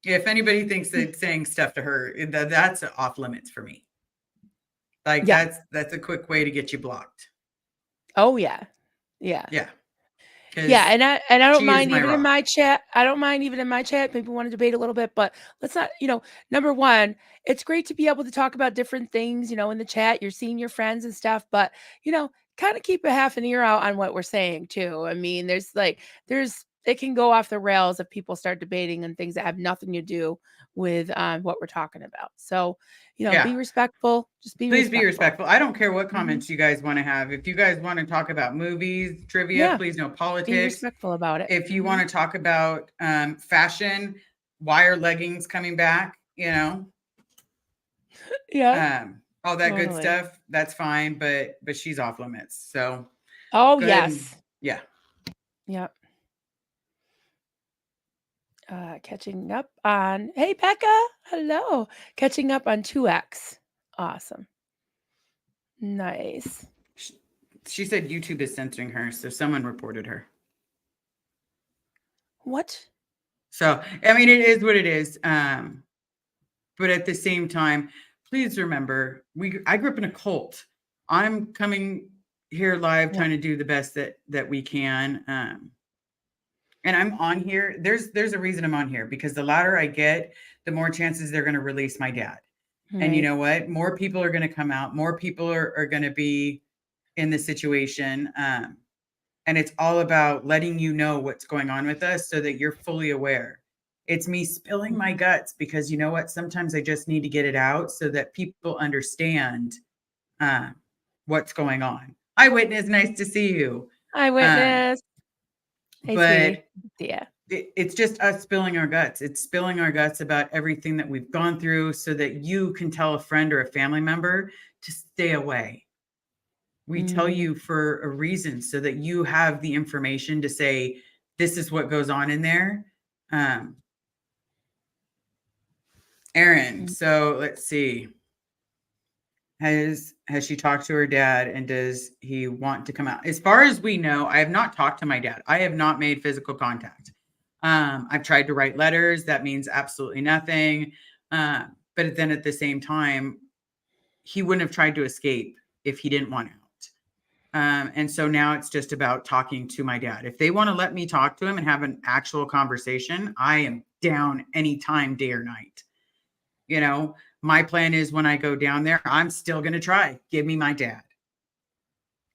S2: If anybody thinks that saying stuff to her, that's off limits for me. Like that's a quick way to get you blocked.
S1: Oh yeah. Yeah.
S2: Yeah.
S1: Yeah, and I don't mind even in
S2: rock.
S1: my chat. I don't mind even in my chat. People want to debate a little bit, but let's not, number one, it's great to be able to talk about different things, in the chat. You're seeing your friends and stuff, but kind of keep a half an ear out on what we're saying too. I mean, it can go off the rails if people start debating on things that have nothing to do with what we're talking about. So, be respectful. Just
S2: Please be respectful. I don't care what comments you guys want to have. If you guys want to talk about movies, trivia, please no politics.
S1: Be respectful about it.
S2: If you want to talk about fashion, why are leggings coming back?
S1: Yeah.
S2: All that good stuff. That's fine, but she's off limits. So.
S1: Oh yes.
S2: Yeah.
S1: Yep. Catching up on, hey Becca, hello. Catching up on 2X. Awesome. Nice.
S2: She said YouTube is censoring her, so someone reported her.
S1: What?
S2: So, I mean, it is what it is. But at the same time, please remember, I grew up in a cult. I'm coming here live trying to do the best that we can. And I'm on here. There's a reason I'm on here, because the louder I get, the more chances they're going to release my dad. Right. And you know what? More people are going to come out. More people are going to be in the situation. And it's all about letting you know what's going on with us so that you're fully aware. It's me spilling my guts, because you know what? Sometimes I just need to get it out so that people understand what's going on. Eyewitness, nice to see you.
S1: Eyewitness.
S2: Hey, but yeah, it's just us spilling our guts. It's spilling our guts about everything that we've gone through so that you can tell a friend or a family member to stay away. We tell you for a reason, so that you have the information to say, this is what goes on in there. Erin, so let's see. Has she talked to her dad, and does he want to come out? As far as we know, I have not talked to my dad. I have not made physical contact. I've tried to write letters. That means absolutely nothing. But then at the same time, he wouldn't have tried to escape if he didn't want out. And so now it's just about talking to my dad. If they want to let me talk to him and have an actual conversation, I am down anytime, day or night. My plan is, when I go down there, I'm still going to try. Give me my dad.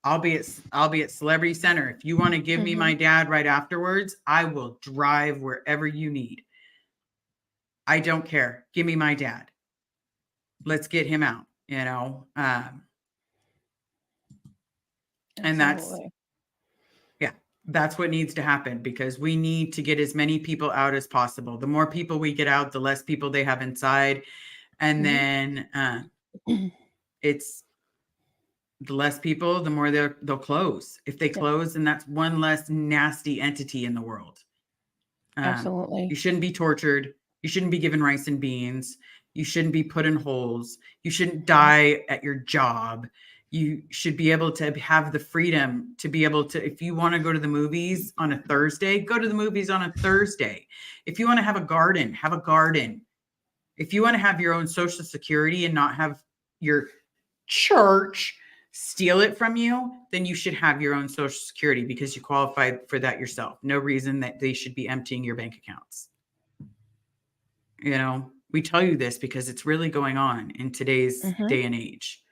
S2: I'll be at Celebrity Center. If you want to give me my dad right afterwards, I will drive wherever you need. I don't care. Give me my dad. Let's get him out, and that's what needs to happen, because we need to get as many people out as possible. The more people we get out, the less people they have inside. And then it's the less people, the more they'll close. If they
S1: Yep.
S2: close, then that's one less nasty entity in the world. You
S1: Absolutely.
S2: shouldn't be tortured. You shouldn't be given rice and beans. You shouldn't be put in holes. You shouldn't
S1: Mhm.
S2: die at your job. You should be able to have the freedom to be able to, if you want to go to the movies on a Thursday, go to the movies on a Thursday. If you want to have a garden, have a garden. If you want to have your own social security and not have your church steal it from you, then you should have your own social security because you qualified for that yourself. No reason that they should be emptying your bank accounts. We tell you this because it's really going on in today's
S1: Mhm.
S2: day and age.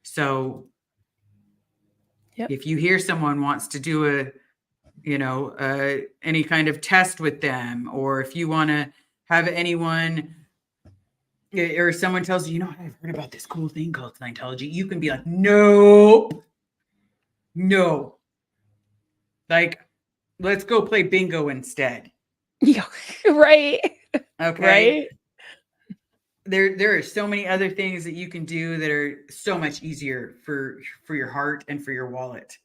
S2: So
S1: Yep.
S2: if you hear someone wants to do any kind of test with them, or if you want to have anyone or someone tells you, I've heard about this cool thing called Scientology, you can be like, nope, no. Like, let's go play bingo instead.
S1: Yeah. Right.
S2: Okay.
S1: Right.
S2: There are so many other things that you can do that are so much easier for your heart and for your wallet.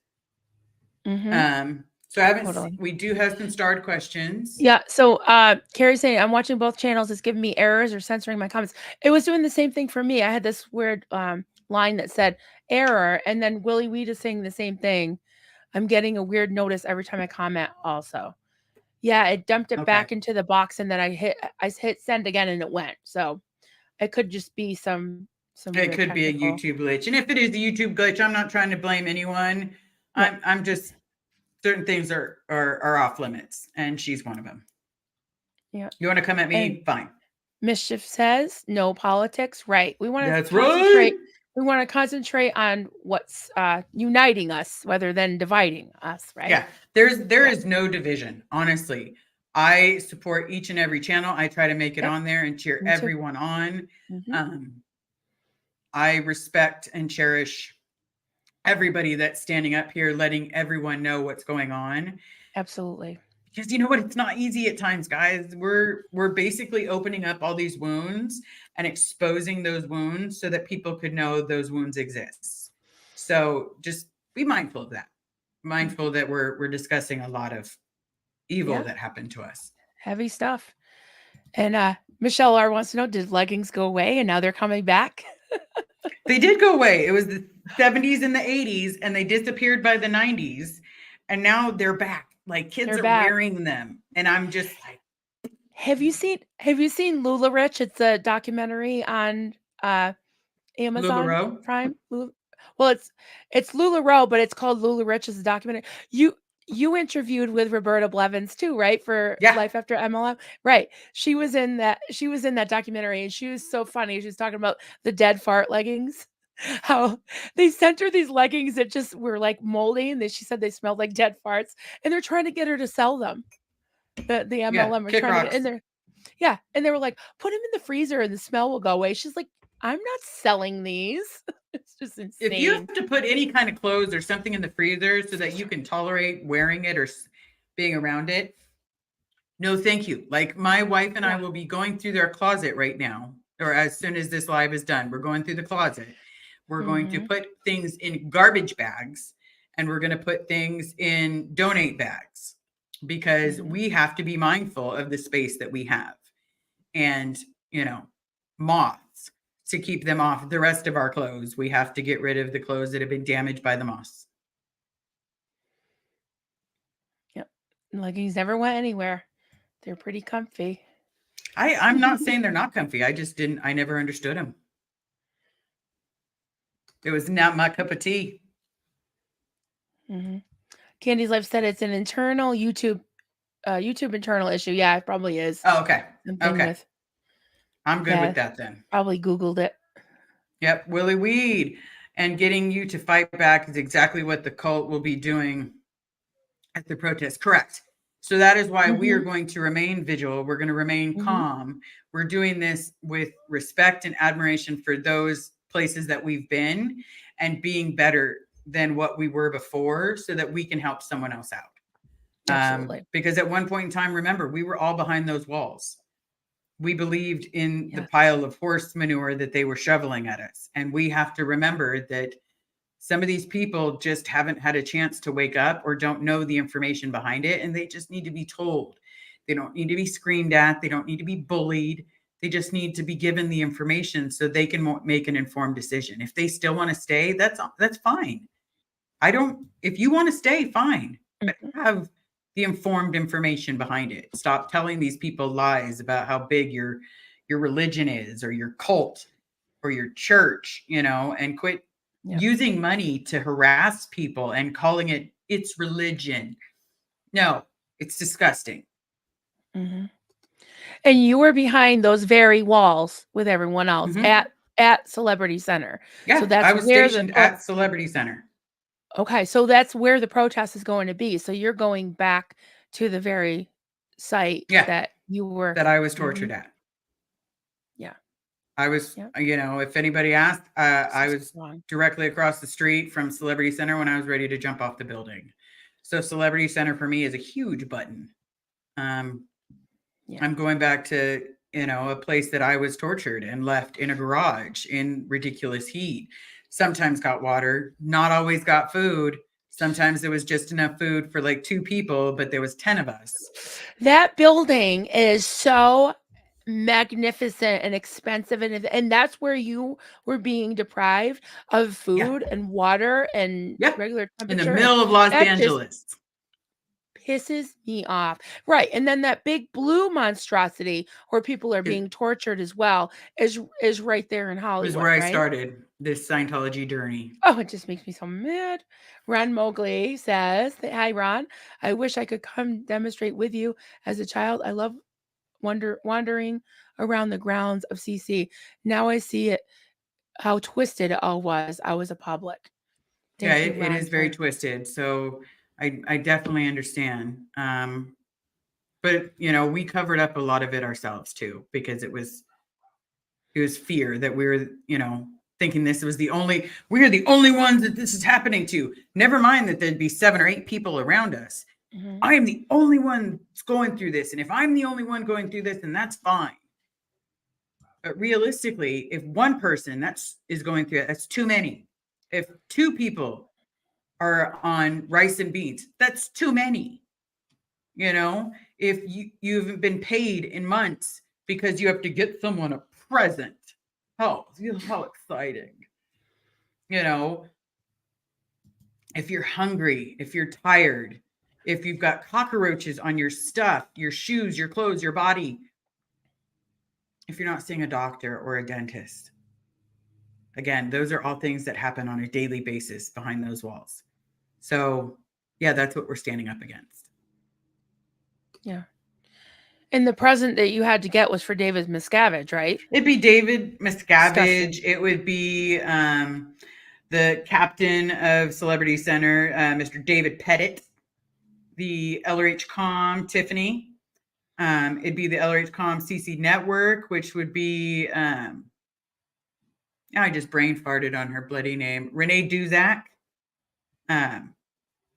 S1: Mhm.
S2: So
S1: Totally.
S2: we do have some starred questions.
S1: Yeah. So, Carrie's saying I'm watching both channels. It's giving me errors or censoring my comments. It was doing the same thing for me. I had this weird line that said error, and then Willie Weed is saying the same thing. I'm getting a weird notice every time I comment. Also, yeah, it dumped it
S2: Okay.
S1: back into the box, and then I hit send again, and it went. So it could just be some
S2: It
S1: weird
S2: could be a
S1: technical.
S2: YouTube glitch. And if it is a YouTube glitch, I'm not trying to blame anyone.
S1: No.
S2: I'm just, certain things are off limits, and she's one of them.
S1: Yeah.
S2: You want to come at
S1: And
S2: me? Fine.
S1: Mischief says no politics. Right. We want to
S2: That's
S1: concentrate.
S2: right.
S1: We want to concentrate on what's uniting us rather than dividing us. Right.
S2: Yeah, there
S1: Yeah.
S2: is no division, honestly. I support each and every channel. I try to make it
S1: Yep.
S2: on there and cheer
S1: Me too.
S2: everyone on.
S1: Hmm.
S2: Um, I respect and cherish everybody that's standing up here, letting everyone know what's going on.
S1: Absolutely.
S2: Because you know what? It's not easy at times, guys. We're basically opening up all these wounds and exposing those wounds so that people could know those wounds exist. So just be mindful of that. Mindful that we're discussing a lot of evil
S1: Yeah.
S2: that happened to us.
S1: Heavy stuff. And Michelle R wants to know, did leggings go away and now they're coming back?
S2: They did go away. It was the 70s and the 80s, and they disappeared by the 90s. And now they're back. Like, kids
S1: They're
S2: are
S1: back.
S2: wearing them. And I'm just like,
S1: Have you seen Lula Rich? It's a documentary on Amazon
S2: LuLaRoe?
S1: Prime. Well, it's LuLaRoe, but it's called Lula Rich as a documentary. You interviewed with Roberta Blevins too, right? For
S2: Yeah.
S1: Life After MLM. Right. She was in that documentary, and she was so funny. She was talking about the dead fart leggings. How they sent her these leggings that just were like moldy, and she said they smelled like dead farts, and they're trying to get her to sell them. The
S2: Yeah.
S1: MLM are
S2: Kick
S1: trying to get in
S2: rocks.
S1: there. Yeah, and they were like, "Put them in the freezer and the smell will go away." She's like, "I'm not selling these." It's just
S2: If you
S1: insane.
S2: have to put any kind of clothes or something in the freezer so that you can tolerate wearing it or being around it, no, thank you. Like, my wife and I
S1: Yeah.
S2: will be going through their closet right now, or as soon as this live is done, we're going through the closet. We're going to
S1: Mhm.
S2: put things in garbage bags, and we're going to put things in donate bags because
S1: Mhm.
S2: we have to be mindful of the space that we have. And, moths, to keep them off the rest of our clothes. We have to get rid of the clothes that have been damaged by the moths.
S1: Yep. Leggings never went anywhere. They're pretty comfy.
S2: I'm not saying they're not comfy. I never understood them. It was not my cup of tea.
S1: Mhm. Candy's Life said it's an internal YouTube internal issue. Yeah, it probably is.
S2: Oh, okay.
S1: Something
S2: Okay.
S1: with
S2: I'm good with
S1: yeah,
S2: that then.
S1: probably Googled it.
S2: Yep. Willie Weed. And getting you to fight back is exactly what the cult will be doing at the protest. Correct. So that is why we are
S1: Mhm.
S2: going to remain vigilant. We're going to remain
S1: Mhm.
S2: calm. We're doing this with respect and admiration for those places that we've been and being better than what we were before so that we can help someone else out.
S1: Absolutely.
S2: Because at one point in time, remember, we were all behind those walls. We believed in the
S1: Yes.
S2: pile of horse manure that they were shoveling at us. And we have to remember that some of these people just haven't had a chance to wake up or don't know the information behind it. And they just need to be told. They don't need to be screamed at. They don't need to be bullied. They just need to be given the information so they can make an informed decision. If they still want to stay, that's fine. If you want to stay, fine, but
S1: Mhm.
S2: have the informed information behind it. Stop telling these people lies about how big your religion is or your cult or your church, and quit
S1: Yep.
S2: using money to harass people and calling it's religion. No, it's disgusting.
S1: Mhm. And you were behind those very walls with everyone else
S2: Hmm.
S1: at Celebrity Center. So
S2: Yeah,
S1: that's
S2: I was
S1: where the
S2: stationed at Celebrity Center.
S1: okay, so that's where the protest is going to be. So you're going back to the very site
S2: Yeah,
S1: that you were.
S2: that I was tortured
S1: Mhm.
S2: at.
S1: Yeah.
S2: I was,
S1: Yep.
S2: if anybody asked, I
S1: So
S2: was
S1: strong.
S2: directly across the street from Celebrity Center when I was ready to jump off the building. So Celebrity Center for me is a huge button. Um,
S1: Yeah.
S2: I'm going back to, a place that I was tortured and left in a garage in ridiculous heat. Sometimes got water, not always got food. Sometimes it was just enough food for like 2 people, but there was 10 of us.
S1: That building is so magnificent and expensive, and that's where you were being deprived of
S2: Yeah.
S1: food and water and
S2: Yeah.
S1: regular
S2: In the
S1: temperature, and
S2: middle of Los
S1: that just
S2: Angeles.
S1: pisses me off. Right, and then that big blue monstrosity where people are
S2: It
S1: being tortured as well is right there in
S2: was
S1: Hollywood,
S2: where I
S1: right?
S2: started this Scientology journey.
S1: Oh, it just makes me so mad. Ron Mowgli says, "Hi, Ron. I wish I could come demonstrate with you. As a child, I love wandering around the grounds of CC. Now I see it, how twisted it all was. I was a public."
S2: Yeah,
S1: Thank you,
S2: it
S1: Ron,
S2: is very
S1: for
S2: twisted. So I definitely understand. But we covered up a lot of it ourselves too, because it was fear that we were, thinking we're the only ones that this is happening to. Never mind that there'd be 7 or 8 people around us.
S1: Mhm.
S2: I am the only one that's going through this. And if I'm the only one going through this, then that's fine. But realistically, if one person is going through it, that's too many. If 2 people are on rice and beans, that's too many. If you haven't been paid in months because you have to get someone a present. Oh, how exciting. You know, if you're hungry, if you're tired, if you've got cockroaches on your stuff, your shoes, your clothes, your body, if you're not seeing a doctor or a dentist. Again, those are all things that happen on a daily basis behind those walls. So, yeah, that's what we're standing up against.
S1: Yeah. And the present that you had to get was for David Miscavige, right?
S2: It'd be David
S1: Disgusting.
S2: Miscavige. It would be the captain of Celebrity Center, Mr. David Pettit, the LRH Com, Tiffany. It'd be the LRH Com CC Network, which would be, I just brain farted on her bloody name, Renee Duzak.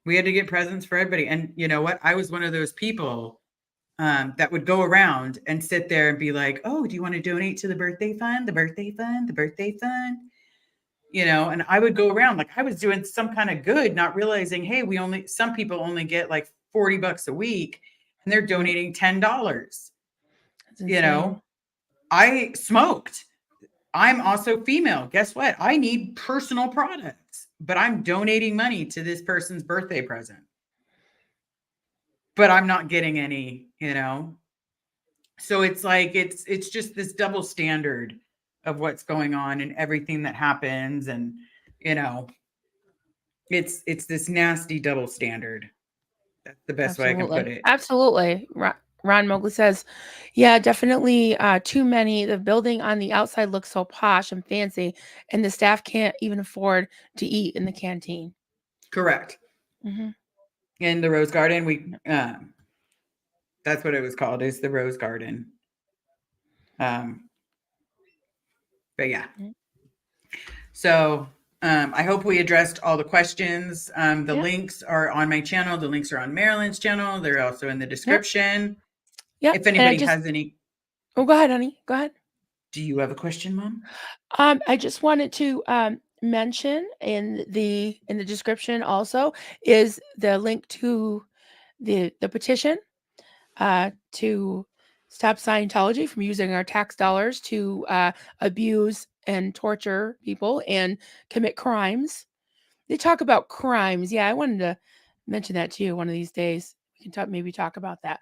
S2: We had to get presents for everybody. And you know what? I was one of those people that would go around and sit there and be like, oh, do you want to donate to the birthday fund, the birthday fund, the birthday fund? And I would go around like I was doing some kind of good, not realizing, hey, some people only get like $40 a week and they're donating $10.
S1: That's insane.
S2: I smoked. I'm also female. Guess what? I need personal products, but I'm donating money to this person's birthday present. But I'm not getting any. So it's like it's just this double standard of what's going on and everything that happens, and you know, it's this nasty double standard. That's the best way I can put
S1: Absolutely.
S2: it.
S1: Absolutely. Ron Mowgli says, yeah, definitely too many. The building on the outside looks so posh and fancy, and the staff can't even afford to eat in the canteen.
S2: Correct.
S1: Hmm.
S2: In the Rose Garden, that's what it was called, is the Rose Garden. But yeah. So I hope we addressed all the questions. The
S1: Yep.
S2: links are on my channel. The links are on Marilyn's channel. They're also in the description.
S1: Yep.
S2: If
S1: And I
S2: anybody
S1: just,
S2: has any.
S1: Oh, go ahead, honey. Go ahead.
S2: Do you have a question, Mom?
S1: I just wanted to mention in the description also is the link to the petition to stop Scientology from using our tax dollars to abuse and torture people and commit crimes. They talk about crimes. Yeah, I wanted to mention that to you one of these days. We can maybe talk about that.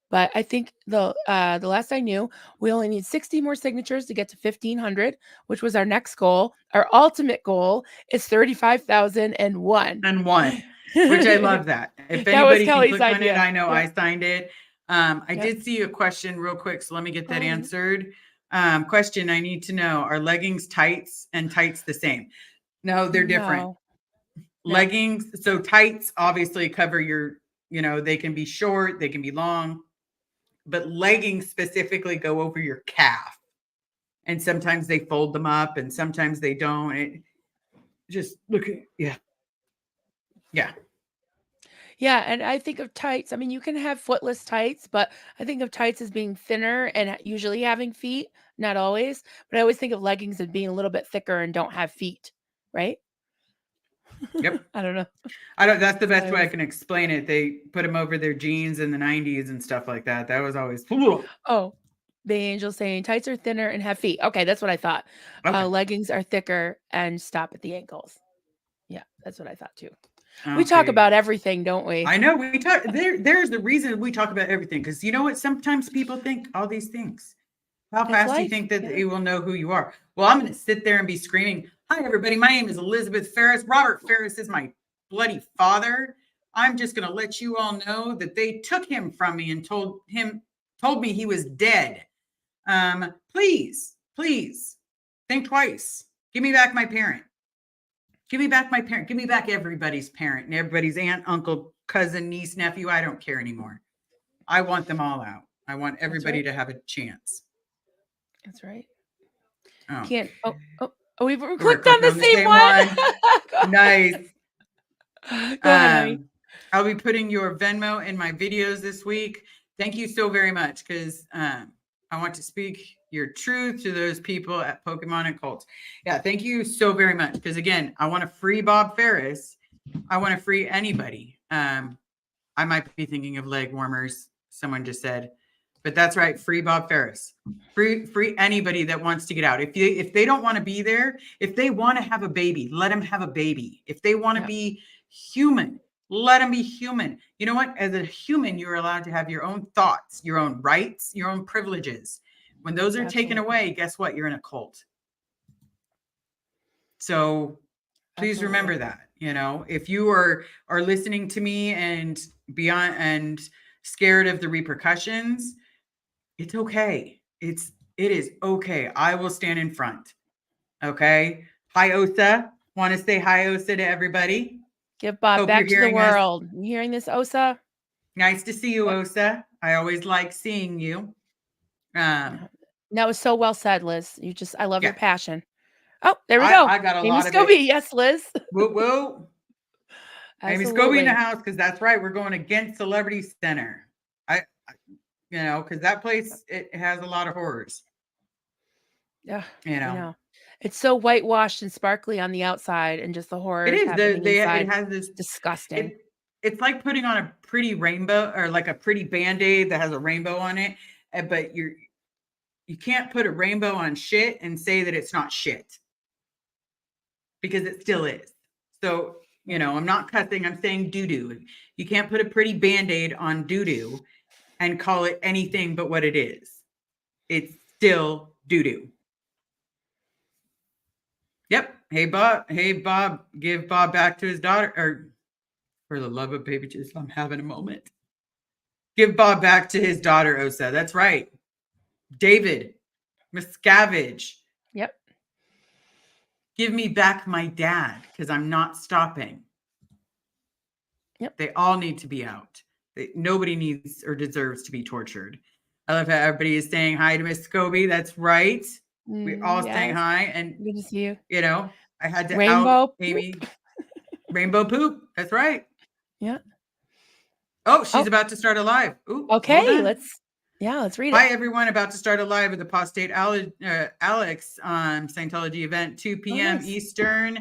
S1: But I think the last I knew, we only need 60 more signatures to get to 1,500, which was our next goal. Our ultimate goal is 35,001.
S2: And one, which I love that. If
S1: That was
S2: anybody can
S1: Kelly's
S2: click on it,
S1: idea.
S2: I know I
S1: Yep.
S2: signed it. I
S1: Yep.
S2: did see a question real quick, so let me get that
S1: Honey.
S2: answered. Question I need to know: are leggings tights and tights the same? No, they're different.
S1: No.
S2: Leggings, so tights obviously cover your, they can be short, they can be long, but leggings specifically go over your calf. And sometimes they fold them up and sometimes they don't. It just look at, yeah. Yeah.
S1: Yeah, and I think of tights. I mean, you can have footless tights, but I think of tights as being thinner and usually having feet, not always. But I always think of leggings as being a little bit thicker and don't have feet, right?
S2: Yep.
S1: I don't know.
S2: That's the
S1: So
S2: best way I can explain it. They put them over their jeans in the 90s and stuff like that. That was always,
S1: Oh, the angel saying tights are thinner and have feet. Okay, that's what I thought.
S2: okay.
S1: Leggings are thicker and stop at the ankles. Yeah, that's what I thought too. We talk
S2: Okay.
S1: about everything, don't we?
S2: I know we talk there's the reason we talk about everything, because you know what? Sometimes people think all these things. How fast do you think that they will know who you are? Well, I'm going to sit there and be screaming, "Hi, everybody. My name is Elizabeth Ferris. Robert Ferris is my bloody father. I'm just going to let you all know that they took him from me and told me he was dead. Please think twice. Give me back my parent. Give me back my parent. Give me back everybody's parent and everybody's aunt, uncle, cousin, niece, nephew. I don't care anymore. I want them all out. I want everybody to have a chance."
S1: That's right.
S2: Oh.
S1: Can't. We
S2: We're
S1: clicked on the same one.
S2: Nice.
S1: Go ahead, honey.
S2: I'll be putting your Venmo in my videos this week. Thank you so very much, because I want to speak your truth to those people at Pokemon and Colts. Yeah, thank you so very much. Because again, I want to free Bob Ferris. I want to free anybody. I might be thinking of leg warmers, someone just said, but that's right. Free Bob Ferris. Free anybody that wants to get out. If they don't want to be there, if they want to have a baby, let them have a baby. If they want to be human, let them be human. You know what? As a human, you're allowed to have your own thoughts, your own rights, your own privileges. When those are taken away, guess what? You're in a cult. So please remember that. If you are listening to me and beyond and scared of the repercussions, it's okay. It is okay. I will stand in front. Okay. Hi, Osa. Want to say hi, Osa, to everybody?
S1: Give Bob back to the world. You hearing this, Osa?
S2: Nice to see you, Osa. I always like seeing you.
S1: That was so well said, Liz. I love your passion. Oh, there we
S2: go.
S1: I got a lot of it. Yes, Liz.
S2: Woo. Amy Scobie in the house, because that's right. We're going against Celebrity Center. Because that place, it has a lot of horrors.
S1: Yeah, it's so whitewashed and sparkly on the outside, and just the horrors happening inside.
S2: It has this
S1: disgusting.
S2: It's like putting on a pretty rainbow, or like a pretty Band-Aid that has a rainbow on it, but you can't put a rainbow on shit and say that it's not shit, because it still is. So, I'm not cussing, I'm saying doo-doo. You can't put a pretty Band-Aid on doo-doo and call it anything but what it is. It's still doo-doo. Yep. Hey, Bob, give Bob back to his daughter, or for the love of baby Jesus, I'm having a moment. Give Bob back to his daughter, Osa. That's right. David Miscavige.
S1: Yep.
S2: Give me back my dad, because I'm not stopping.
S1: Yep.
S2: They all need to be out. Nobody needs or deserves to be tortured. I love how everybody is saying hi to Miss Scobie. That's right. We're all saying hi. And
S1: good to see you.
S2: I had to
S1: out
S2: Amy. Rainbow poop. That's right.
S1: Yeah.
S2: Oh, she's about to start a live. Ooh,
S1: okay, let's. Yeah, let's read
S2: Hi,
S1: it.
S2: everyone. About to start a live with Apostate Alex Scientology event, 2
S1: Oh,
S2: p.m.
S1: nice.
S2: Eastern.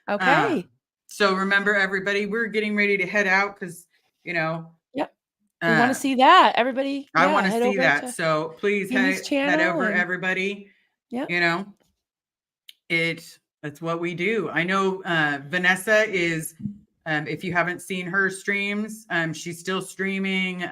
S1: Okay.
S2: So remember, everybody, we're getting ready to head out because, you know,
S1: Yep. We want to
S2: uh,
S1: see that. Everybody,
S2: I want
S1: yeah,
S2: to
S1: head
S2: see
S1: over
S2: that.
S1: to
S2: So please
S1: Amy's
S2: head
S1: channel
S2: over,
S1: and
S2: everybody.
S1: yep.
S2: You know, that's what we do. I know Vanessa is, if you haven't seen her streams, she's still streaming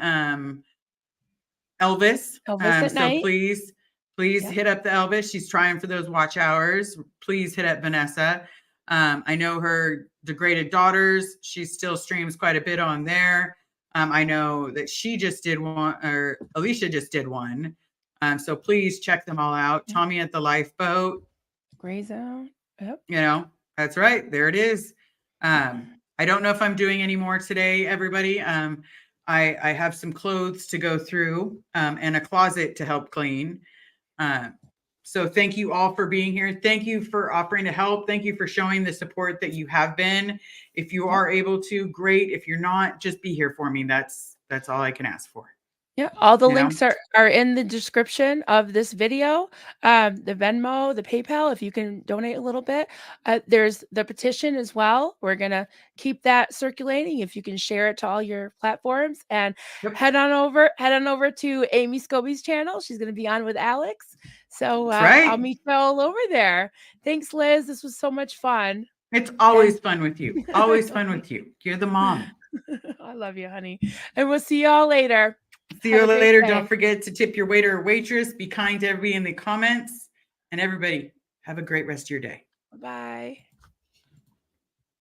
S2: Elvis.
S1: Elvis at
S2: So
S1: night.
S2: please
S1: Yep.
S2: hit up the Elvis. She's trying for those watch hours. Please hit up Vanessa. I know her Degraded Daughters. She still streams quite a bit on there. I know that she just did one, or Alicia just did one. So please check them all out.
S1: Yep.
S2: Tommy at the Lifeboat.
S1: Gray Zone. Yep.
S2: You know, that's right. There it is. I don't know if I'm doing any more today, everybody. I have some clothes to go through and a closet to help clean. So thank you all for being here. Thank you for offering to help. Thank you for showing the support that you have been. If you are able to, great. If you're not, just be here for me. That's all I can ask for.
S1: Yeah, all the links are in the description of this video. The Venmo, the PayPal, if you can donate a little bit. There's the petition as well. We're gonna keep that circulating. If you can share it to all your platforms and head on over to Amy Scobie's channel. She's gonna be on with Alex. So I'll meet you all over there. Thanks, Liz. This was so much fun.
S2: It's always fun with you. Always fun with you. You're the mom.
S1: I love you, honey. And we'll see y'all later.
S2: See you later. Don't forget to tip your waiter or waitress. Be kind to everybody in the comments. And everybody, have a great rest of your day.
S1: Bye.